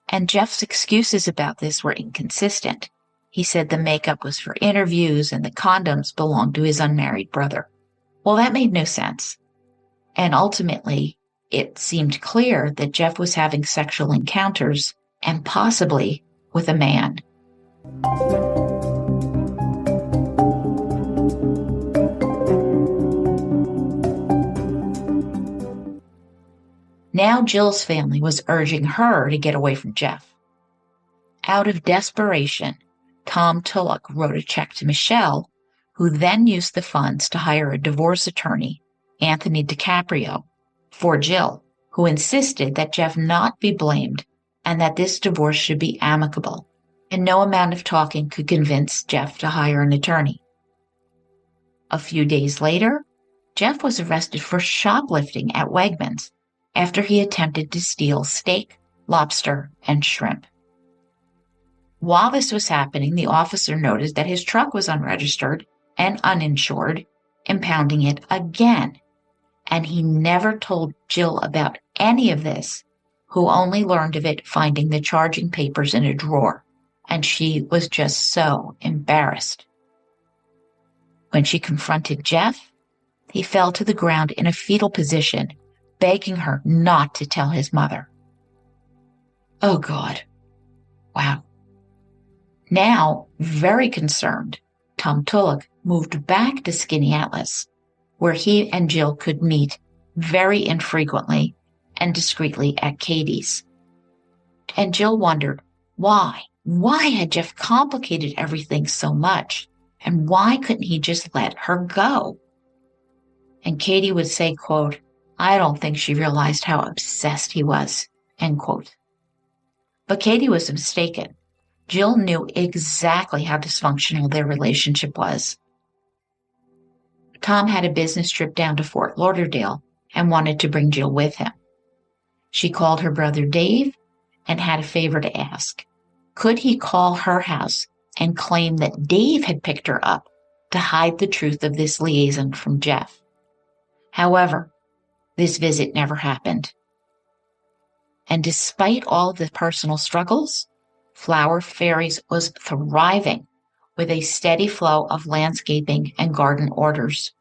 Speaker 4: And Jeff's excuses about this were inconsistent. He said the makeup was for interviews and the condoms belonged to his unmarried brother. Well, that made no sense. And ultimately, it seemed clear that Jeff was having sexual encounters, and possibly with a man. Now Jill's family was urging her to get away from Jeff. Out of desperation, Tom Tulloch wrote a check to Michelle, who then used the funds to hire a divorce attorney, Anthony DiCaprio, for Jill, who insisted that Jeff not be blamed and that this divorce should be amicable, and no amount of talking could convince Jeff to hire an attorney. A few days later, Jeff was arrested for shoplifting at Wegmans after he attempted to steal steak, lobster, and shrimp. While this was happening, the officer noticed that his truck was unregistered and uninsured, impounding it again. And he never told Jill about any of this, who only learned of it finding the charging papers in a drawer, and she was just so embarrassed. When she confronted Jeff, he fell to the ground in a fetal position, begging her not to tell his mother. Oh, God. Wow. Now, very concerned, Tom Tulloch moved back to Skinny Atlas, where he and Jill could meet very infrequently and discreetly at Katie's. And Jill wondered why. Why had Jeff complicated everything so much? And why couldn't he just let her go? And Katie would say, quote, I don't think she realized how obsessed he was, end quote. But Katie was mistaken. Jill knew exactly how dysfunctional their relationship was. Tom had a business trip down to Fort Lauderdale and wanted to bring Jill with him. She called her brother Dave and had a favor to ask. Could he call her house and claim that Dave had picked her up to hide the truth of this liaison from Jeff? However, this visit never happened. And despite all of the personal struggles, Flower Fairies was thriving with a steady flow of landscaping and garden orders.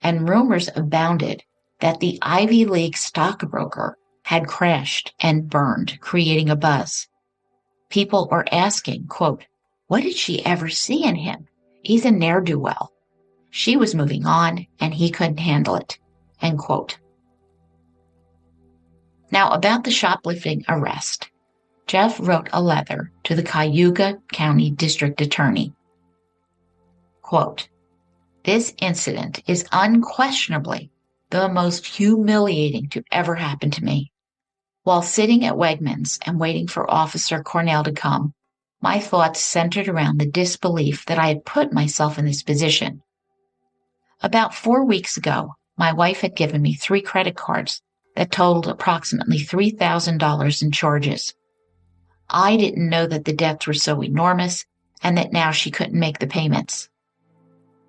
Speaker 4: And rumors abounded that the Ivy League stockbroker had crashed and burned, creating a buzz. People were asking, quote, what did she ever see in him? He's a ne'er-do-well. She was moving on, and he couldn't handle it. End quote. Now, about the shoplifting arrest. Jeff wrote a letter to the Cayuga County District Attorney. Quote, "This incident is unquestionably the most humiliating to ever happen to me. While sitting at Wegmans and waiting for Officer Cornell to come, my thoughts centered around the disbelief that I had put myself in this position. About 4 weeks ago, my wife had given me 3 credit cards that totaled approximately $3,000 in charges. I didn't know that the debts were so enormous and that now she couldn't make the payments.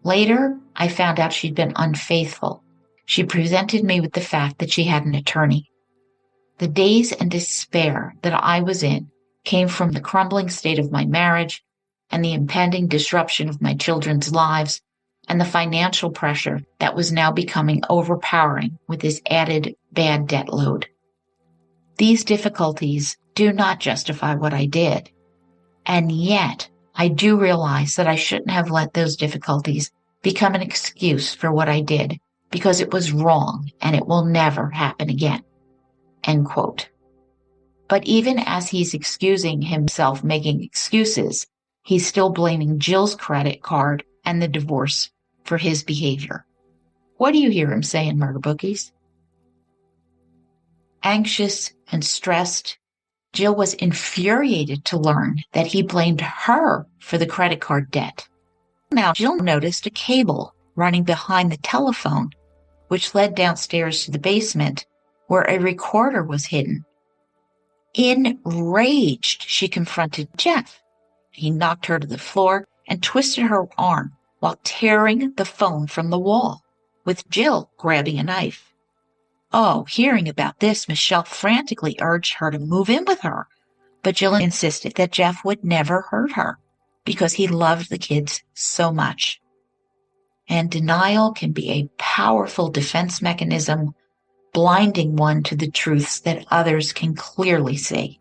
Speaker 4: Later, I found out she'd been unfaithful. She presented me with the fact that she had an attorney. The daze and despair that I was in came from the crumbling state of my marriage and the impending disruption of my children's lives and the financial pressure that was now becoming overpowering with this added bad debt load. These difficulties do not justify what I did. And yet, I do realize that I shouldn't have let those difficulties become an excuse for what I did because it was wrong and it will never happen again." End quote. But even as he's excusing himself making excuses, he's still blaming Jill's credit card and the divorce for his behavior. What do you hear him say in Murder Bookies? Anxious and stressed, Jill was infuriated to learn that he blamed her for the credit card debt. Now, Jill noticed a cable running behind the telephone, which led downstairs to the basement where a recorder was hidden. Enraged, she confronted Jeff. He knocked her to the floor and twisted her arm while tearing the phone from the wall, with Jill grabbing a knife. Oh, hearing about this, Michelle frantically urged her to move in with her, but Jill insisted that Jeff would never hurt her because he loved the kids so much. And denial can be a powerful defense mechanism, blinding one to the truths that others can clearly see.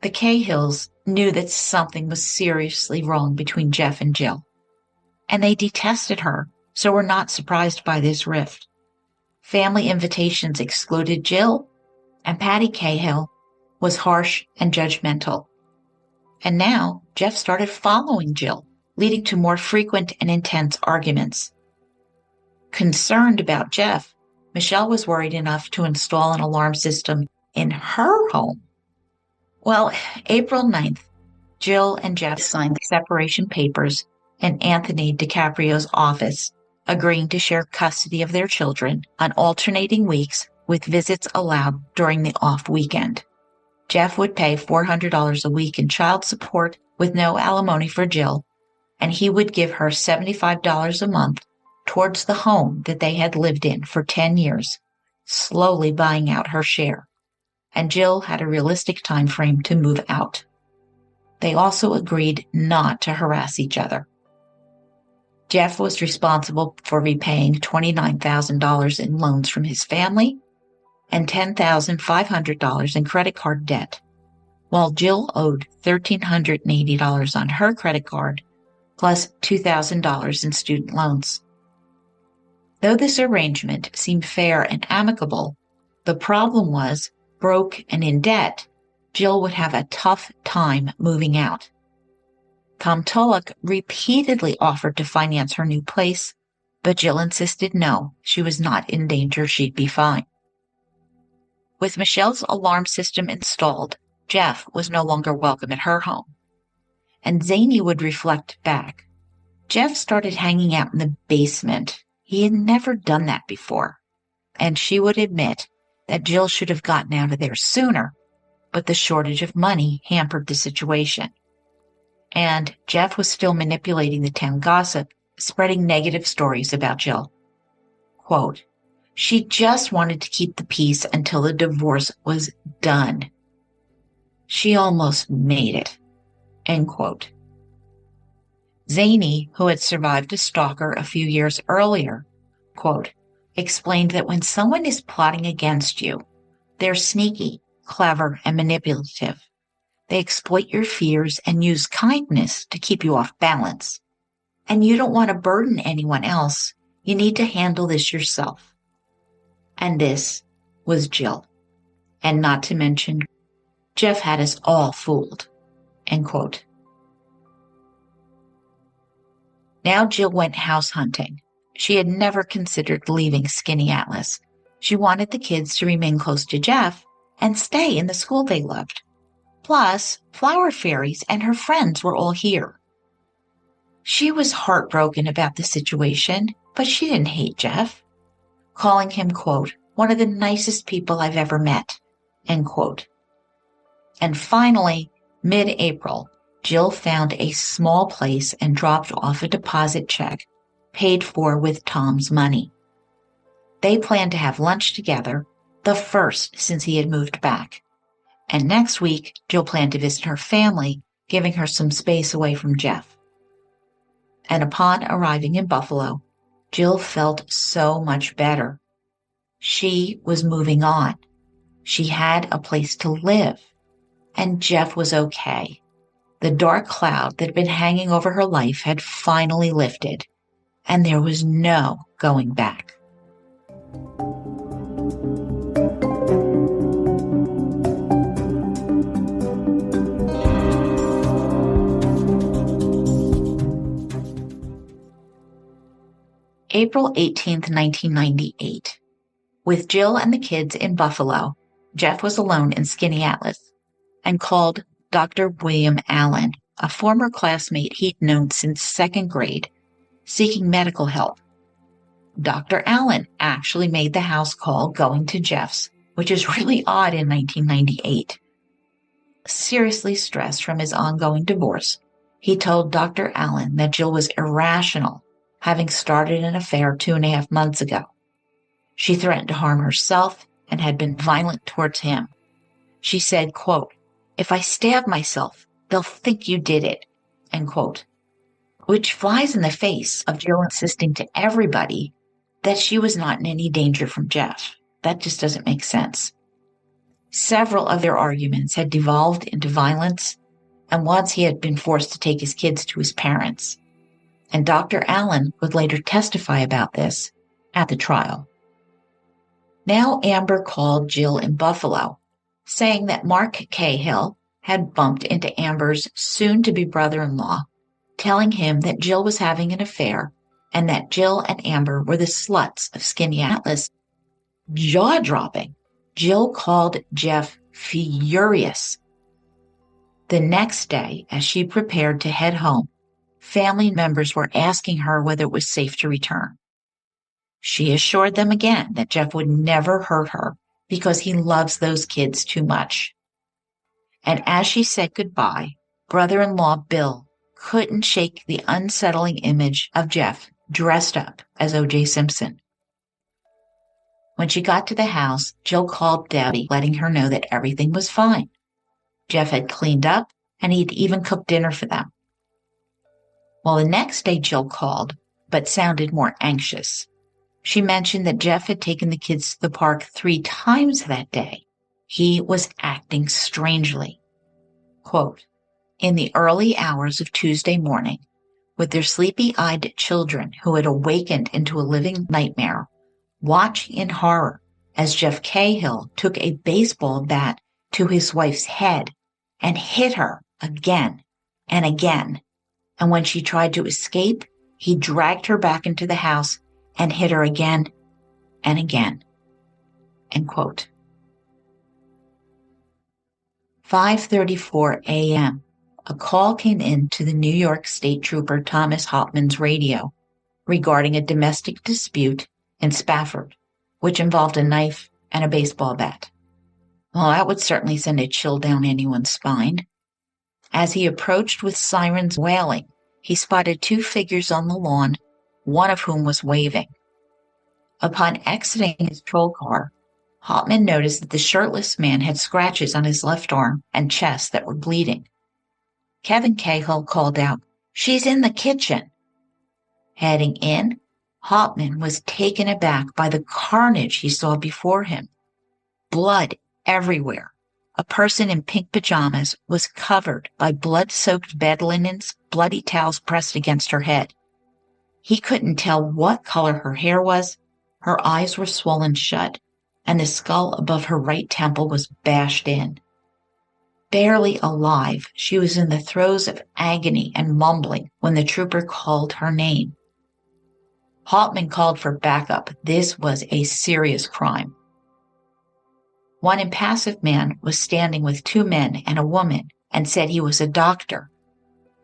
Speaker 4: The Cahills knew that something was seriously wrong between Jeff and Jill, and they detested her, so were not surprised by this rift. Family invitations excluded Jill, and Patty Cahill was harsh and judgmental. And now Jeff started following Jill, leading to more frequent and intense arguments. Concerned about Jeff, Michelle was worried enough to install an alarm system in her home. Well, April 9th, Jill and Jeff signed the separation papers in Anthony DiCaprio's office, agreeing to share custody of their children on alternating weeks with visits allowed during the off weekend. Jeff would pay $400 a week in child support with no alimony for Jill, and he would give her $75 a month towards the home that they had lived in for 10 years, slowly buying out her share. And Jill had a realistic time frame to move out. They also agreed not to harass each other. Jeff was responsible for repaying $29,000 in loans from his family and $10,500 in credit card debt, while Jill owed $1,380 on her credit card, plus $2,000 in student loans. Though this arrangement seemed fair and amicable, the problem was, broke and in debt, Jill would have a tough time moving out. Tom Tulloch repeatedly offered to finance her new place, but Jill insisted no, she was not in danger, she'd be fine. With Michelle's alarm system installed, Jeff was no longer welcome at her home. And Zany would reflect back. Jeff started hanging out in the basement. He had never done that before. And she would admit that Jill should have gotten out of there sooner, but the shortage of money hampered the situation. And Jeff was still manipulating the town gossip, spreading negative stories about Jill. Quote, "She just wanted to keep the peace until the divorce was done. She almost made it." End quote. Zany, who had survived a stalker a few years earlier, quote, explained that when someone is plotting against you, they're sneaky, clever, and manipulative. They exploit your fears and use kindness to keep you off balance. and you don't want to burden anyone else. You need to handle this yourself. And this was Jill. And not to mention, Jeff had us all fooled. End quote. Now Jill went house hunting. She had never considered leaving Skinny Atlas. She wanted the kids to remain close to Jeff and stay in the school they loved. Plus, Flower Fairies and her friends were all here. She was heartbroken about the situation, but she didn't hate Jeff, calling him, quote, one of the nicest people I've ever met, end quote. And finally, mid-April, Jill found a small place and dropped off a deposit check paid for with Tom's money. They planned to have lunch together, the first since he had moved back. And next week, Jill planned to visit her family, giving her some space away from Jeff. And upon arriving in Buffalo, Jill felt so much better. She was moving on. She had a place to live. And Jeff was okay. The dark cloud that had been hanging over her life had finally lifted, and there was no going back. April 18th, 1998. With Jill and the kids in Buffalo, Jeff was alone in Skinny Atlas and called Dr. William Allen, a former classmate he'd known since second grade, seeking medical help. Dr. Allen actually made the house call going to Jeff's, which is really odd in 1998. Seriously stressed from his ongoing divorce, he told Dr. Allen that Jill was irrational, having started an affair 2.5 months ago. She threatened to harm herself and had been violent towards him. She said, quote, "If I stab myself, they'll think you did it," end quote, which flies in the face of Jill insisting to everybody that she was not in any danger from Jeff. That just doesn't make sense. Several of their arguments had devolved into violence, and once he had been forced to take his kids to his parents. And Dr. Allen would later testify about this at the trial. Now Amber called Jill in Buffalo, saying that Mark Cahill had bumped into Amber's soon-to-be brother-in-law, telling him that Jill was having an affair and that Jill and Amber were the sluts of Skinny Atlas. Jaw-dropping. Jill called Jeff furious. The next day, as she prepared to head home, family members were asking her whether it was safe to return. She assured them again that Jeff would never hurt her because he loves those kids too much. And as she said goodbye, brother-in-law Bill couldn't shake the unsettling image of Jeff dressed up as O.J. Simpson. When she got to the house, Jill called Debbie, letting her know that everything was fine. Jeff had cleaned up, and he'd even cooked dinner for them. Well, the next day Jill called, but sounded more anxious. She mentioned that Jeff had taken the kids to the park 3 times that day. He was acting strangely. Quote, "In the early hours of Tuesday morning, with their sleepy-eyed children who had awakened into a living nightmare, watching in horror as Jeff Cahill took a baseball bat to his wife's head and hit her again and again. And when she tried to escape, he dragged her back into the house and hit her again and again." End quote. 5:34 a.m. A call came in to the New York State Trooper Thomas Hauptmann's radio regarding a domestic dispute in Spafford, which involved a knife and a baseball bat. Well, that would certainly send a chill down anyone's spine. As he approached with sirens wailing, he spotted 2 figures on the lawn, one of whom was waving. Upon exiting his patrol car, Hauptmann noticed that the shirtless man had scratches on his left arm and chest that were bleeding. Kevin Cahill called out, "She's in the kitchen." Heading in, Hauptmann was taken aback by the carnage he saw before him. Blood everywhere. A person in pink pajamas was covered by blood-soaked bed linens, bloody towels pressed against her head. He couldn't tell what color her hair was. Her eyes were swollen shut, and the skull above her right temple was bashed in. Barely alive, she was in the throes of agony and mumbling when the trooper called her name. Hauptmann called for backup. This was a serious crime. One impassive man was standing with two men and a woman and said he was a doctor.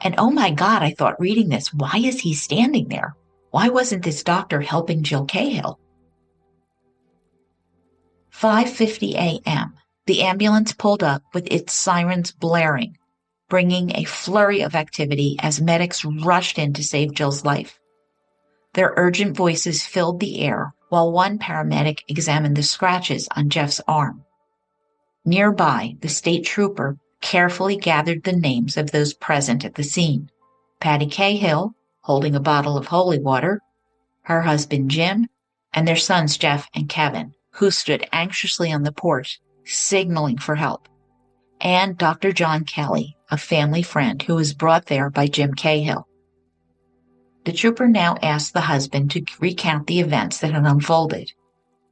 Speaker 4: And oh my God, I thought reading this, why is he standing there? Why wasn't this doctor helping Jill Cahill? 5:50 a.m. The ambulance pulled up with its sirens blaring, bringing a flurry of activity as medics rushed in to save Jill's life. Their urgent voices filled the air while one paramedic examined the scratches on Jeff's arm. Nearby, the state trooper carefully gathered the names of those present at the scene. Patty Cahill, holding a bottle of holy water, her husband Jim, and their sons Jeff and Kevin, who stood anxiously on the porch, signaling for help, and Dr. John Kelly, a family friend who was brought there by Jim Cahill. The trooper now asked the husband to recount the events that had unfolded.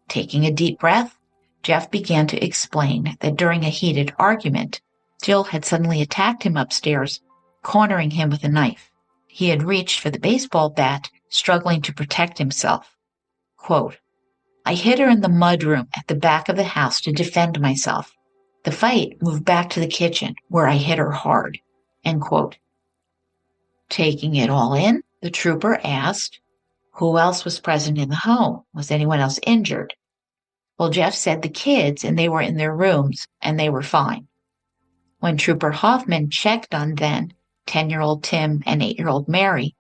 Speaker 4: Taking a deep breath, Jeff began to explain that during a heated argument, Jill had suddenly attacked him upstairs, cornering him with a knife. He had reached for the baseball bat, struggling to protect himself. Quote, "I hit her in the mudroom at the back of the house to defend myself. The fight moved back to the kitchen, where I hit her hard." End quote. Taking it all in, the trooper asked, who else was present in the home? Was anyone else injured? Well, Jeff said the kids, and they were in their rooms, and they were fine. When Trooper Hoffman checked on then 10-year-old Tim and 8-year-old Mary,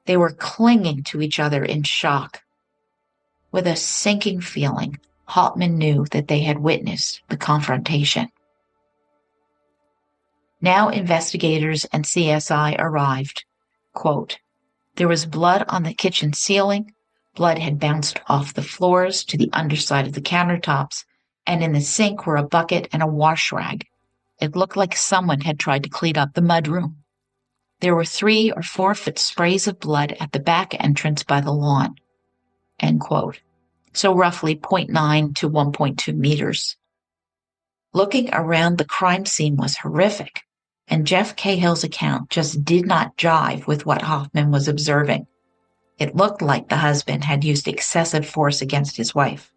Speaker 4: they were clinging to each other in shock. With a sinking feeling, Hauptmann knew that they had witnessed the confrontation. Now investigators and CSI arrived. Quote, "There was blood on the kitchen ceiling. Blood had bounced off the floors to the underside of the countertops, and in the sink were a bucket and a wash rag. It looked like someone had tried to clean up the mudroom. There were 3 or 4 foot sprays of blood at the back entrance by the lawn." End quote. So roughly 0.9 to 1.2 meters. Looking around the crime scene was horrific, and Jeff Cahill's account just did not jive with what Hoffman was observing. It looked like the husband had used excessive force against his wife.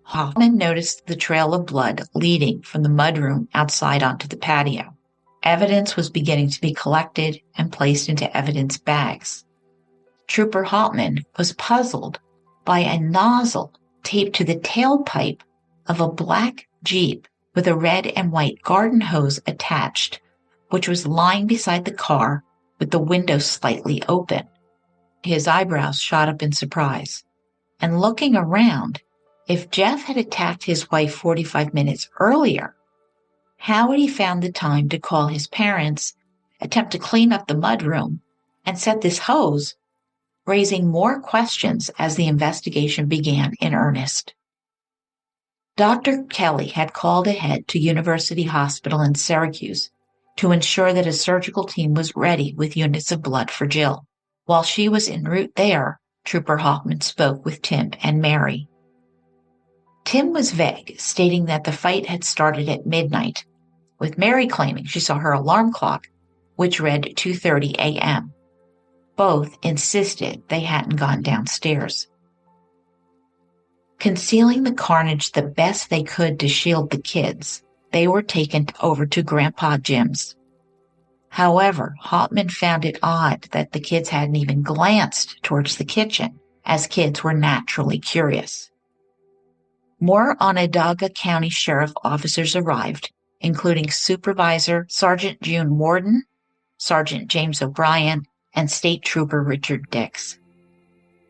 Speaker 4: Hoffman noticed the trail of blood leading from the mudroom outside onto the patio. Evidence was beginning to be collected and placed into evidence bags. Trooper Hauptmann was puzzled by a nozzle taped to the tailpipe of a black Jeep with a red and white garden hose attached, which was lying beside the car with the window slightly open. His eyebrows shot up in surprise. And looking around, if Jeff had attacked his wife 45 minutes earlier, how had he found the time to call his parents, attempt to clean up the mudroom, and set this hose, raising more questions as the investigation began in earnest. Dr. Kelly had called ahead to University Hospital in Syracuse to ensure that a surgical team was ready with units of blood for Jill. While she was en route there, Trooper Hoffman spoke with Tim and Mary. Tim was vague, stating that the fight had started at midnight, with Mary claiming she saw her alarm clock, which read 2:30 a.m. Both insisted they hadn't gone downstairs. Concealing the carnage the best they could to shield the kids, they were taken over to Grandpa Jim's. However, Hauptmann found it odd that the kids hadn't even glanced towards the kitchen, as kids were naturally curious. More Onondaga County Sheriff officers arrived, including Supervisor Sergeant June Warden, Sergeant James O'Brien, and State Trooper Richard Dix.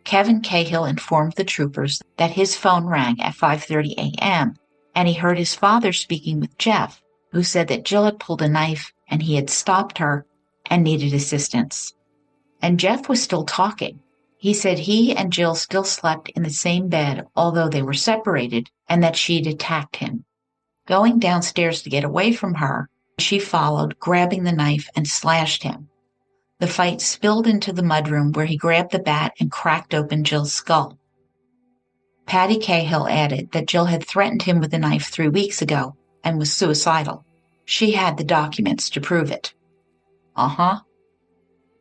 Speaker 4: Kevin Cahill informed the troopers that his phone rang at 5:30 a.m., and he heard his father speaking with Jeff, who said that Jill had pulled a knife and he had stopped her and needed assistance. And Jeff was still talking. He said he and Jill still slept in the same bed, although they were separated, and that she'd attacked him. Going downstairs to get away from her, she followed, grabbing the knife and slashed him. The fight spilled into the mudroom where he grabbed the bat and cracked open Jill's skull. Patty Cahill added that Jill had threatened him with a knife 3 weeks ago and was suicidal. She had the documents to prove it. Uh-huh.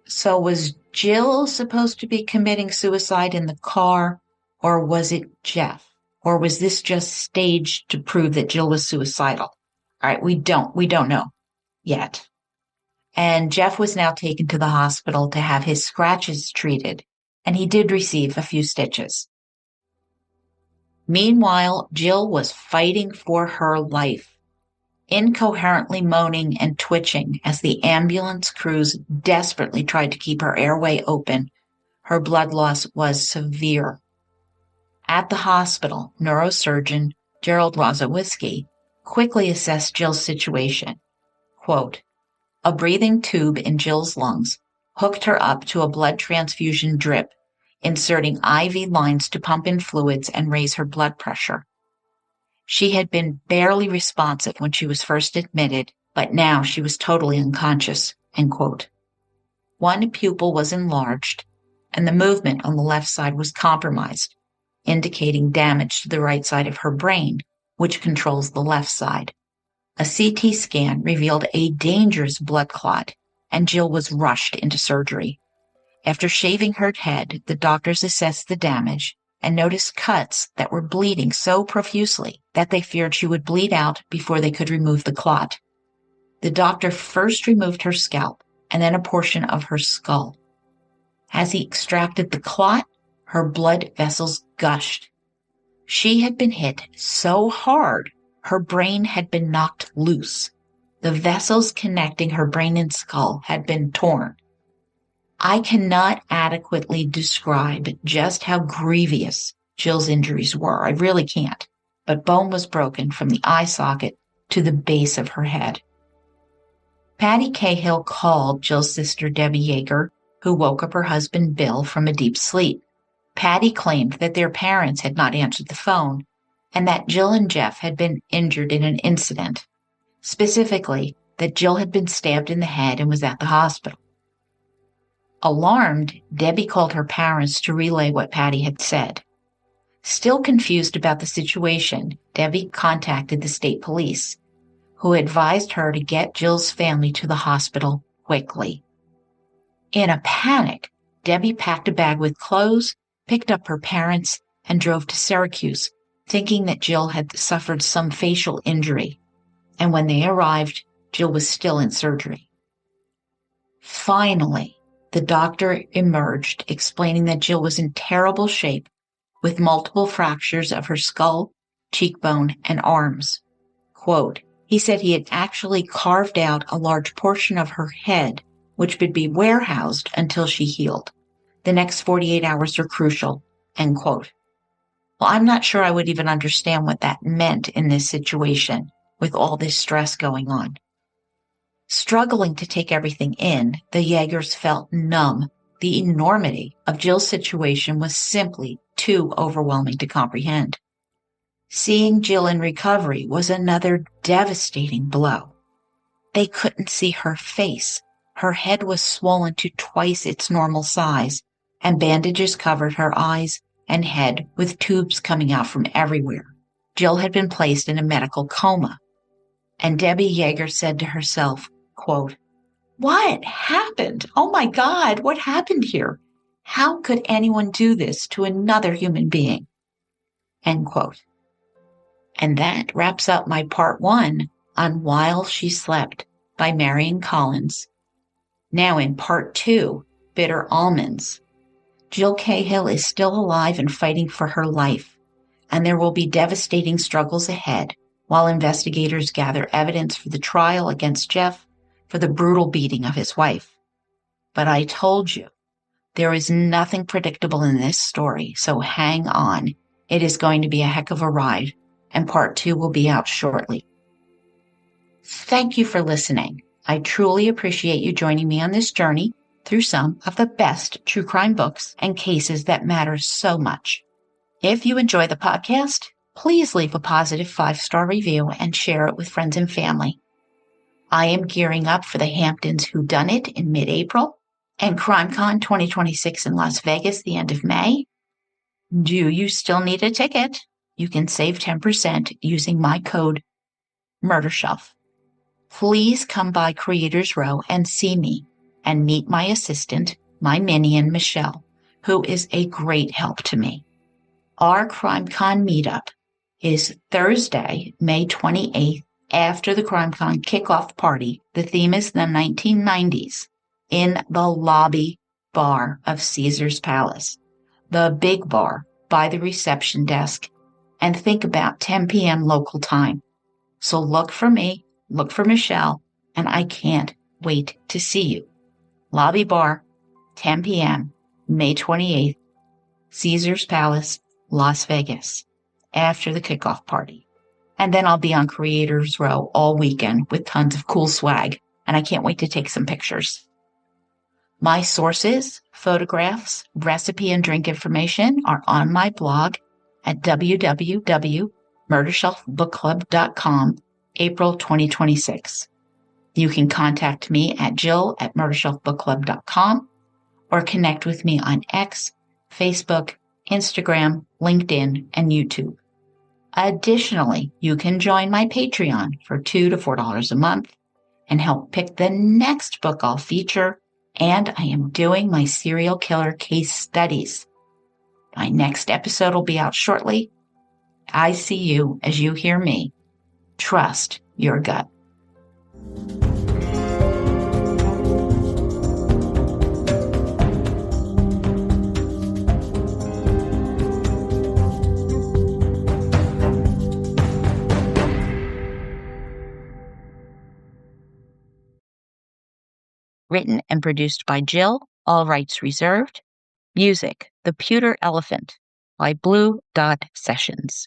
Speaker 4: So was Jill supposed to be committing suicide in the car, or was it Jeff? Or was this just staged to prove that Jill was suicidal? All right, we don't know yet. And Jeff was now taken to the hospital to have his scratches treated, and he did receive a few stitches. Meanwhile, Jill was fighting for her life, incoherently moaning and twitching as the ambulance crews desperately tried to keep her airway open. Her blood loss was severe. At the hospital, neurosurgeon Gerald Rozawiski quickly assessed Jill's situation. Quote, "A breathing tube in Jill's lungs hooked her up to a blood transfusion drip, inserting IV lines to pump in fluids and raise her blood pressure. She had been barely responsive when she was first admitted, but now she was totally unconscious." End quote. One pupil was enlarged, and the movement on the left side was compromised, indicating damage to the right side of her brain, which controls the left side. A CT scan revealed a dangerous blood clot, and Jill was rushed into surgery. After shaving her head, the doctors assessed the damage and noticed cuts that were bleeding so profusely that they feared she would bleed out before they could remove the clot. The doctor first removed her scalp and then a portion of her skull. As he extracted the clot, her blood vessels gushed. She had been hit so hard, her brain had been knocked loose. The vessels connecting her brain and skull had been torn. I cannot adequately describe just how grievous Jill's injuries were. I really can't. But bone was broken from the eye socket to the base of her head. Patty Cahill called Jill's sister Debbie Yeager, who woke up her husband Bill from a deep sleep. Patty claimed that their parents had not answered the phone and that Jill and Jeff had been injured in an incident, specifically that Jill had been stabbed in the head and was at the hospital. Alarmed, Debbie called her parents to relay what Patty had said. Still confused about the situation, Debbie contacted the state police, who advised her to get Jill's family to the hospital quickly. In a panic, Debbie packed a bag with clothes, picked up her parents, and drove to Syracuse, thinking that Jill had suffered some facial injury. And when they arrived, Jill was still in surgery. Finally, the doctor emerged, explaining that Jill was in terrible shape, with multiple fractures of her skull, cheekbone, and arms. Quote, he said he had actually carved out a large portion of her head, which would be warehoused until she healed. The next 48 hours are crucial, end quote. Well, I'm not sure I would even understand what that meant in this situation with all this stress going on. Struggling to take everything in, the Yeagers felt numb. The enormity of Jill's situation was simply too overwhelming to comprehend. Seeing Jill in recovery was another devastating blow. They couldn't see her face. Her head was swollen to twice its normal size, and bandages covered her eyes and head with tubes coming out from everywhere. Jill had been placed in a medical coma. And Debbie Yeager said to herself, quote, "What happened? Oh my God, what happened here? How could anyone do this to another human being?" End quote. And that wraps up my part 1 on While She Slept by Marion Collins. Now in part 2, Bitter Almonds. Jill Cahill is still alive and fighting for her life, and there will be devastating struggles ahead while investigators gather evidence for the trial against Jeff for the brutal beating of his wife. But I told you, there is nothing predictable in this story, so hang on. It is going to be a heck of a ride, and part 2 will be out shortly. Thank you for listening. I truly appreciate you joining me on this journey through some of the best true crime books and cases that matter so much. If you enjoy the podcast, please leave a positive 5-star review and share it with friends and family. I am gearing up for the Hamptons Whodunit in mid-April, and CrimeCon 2026 in Las Vegas the end of May. Do you still need a ticket? You can save 10% using my code MurderShelf. Please come by Creators Row and see me and meet my assistant, my minion, Michelle, who is a great help to me. Our CrimeCon meetup is Thursday, May 28th, after the CrimeCon kickoff party. The theme is the 1990s in the lobby bar of Caesar's Palace, the big bar by the reception desk, and think about 10 p.m. local time. So look for me, look for Michelle, and I can't wait to see you. Lobby bar, 10 p.m., May 28th, Caesar's Palace, Las Vegas, after the kickoff party. And then I'll be on Creators Row all weekend with tons of cool swag, and I can't wait to take some pictures. My sources, photographs, recipe, and drink information are on my blog at www.murdershelfbookclub.com, April 2026. You can contact me at jill@murdershelfbookclub.com or connect with me on X, Facebook, Instagram, LinkedIn, and YouTube. Additionally, you can join my Patreon for $2 to $4 a month and help pick the next book I'll feature. And I am doing my serial killer case studies. My next episode will be out shortly. I see you as you hear me. Trust your gut. Written and produced by Jill, all rights reserved. Music, The Pewter Elephant by Blue Dot Sessions.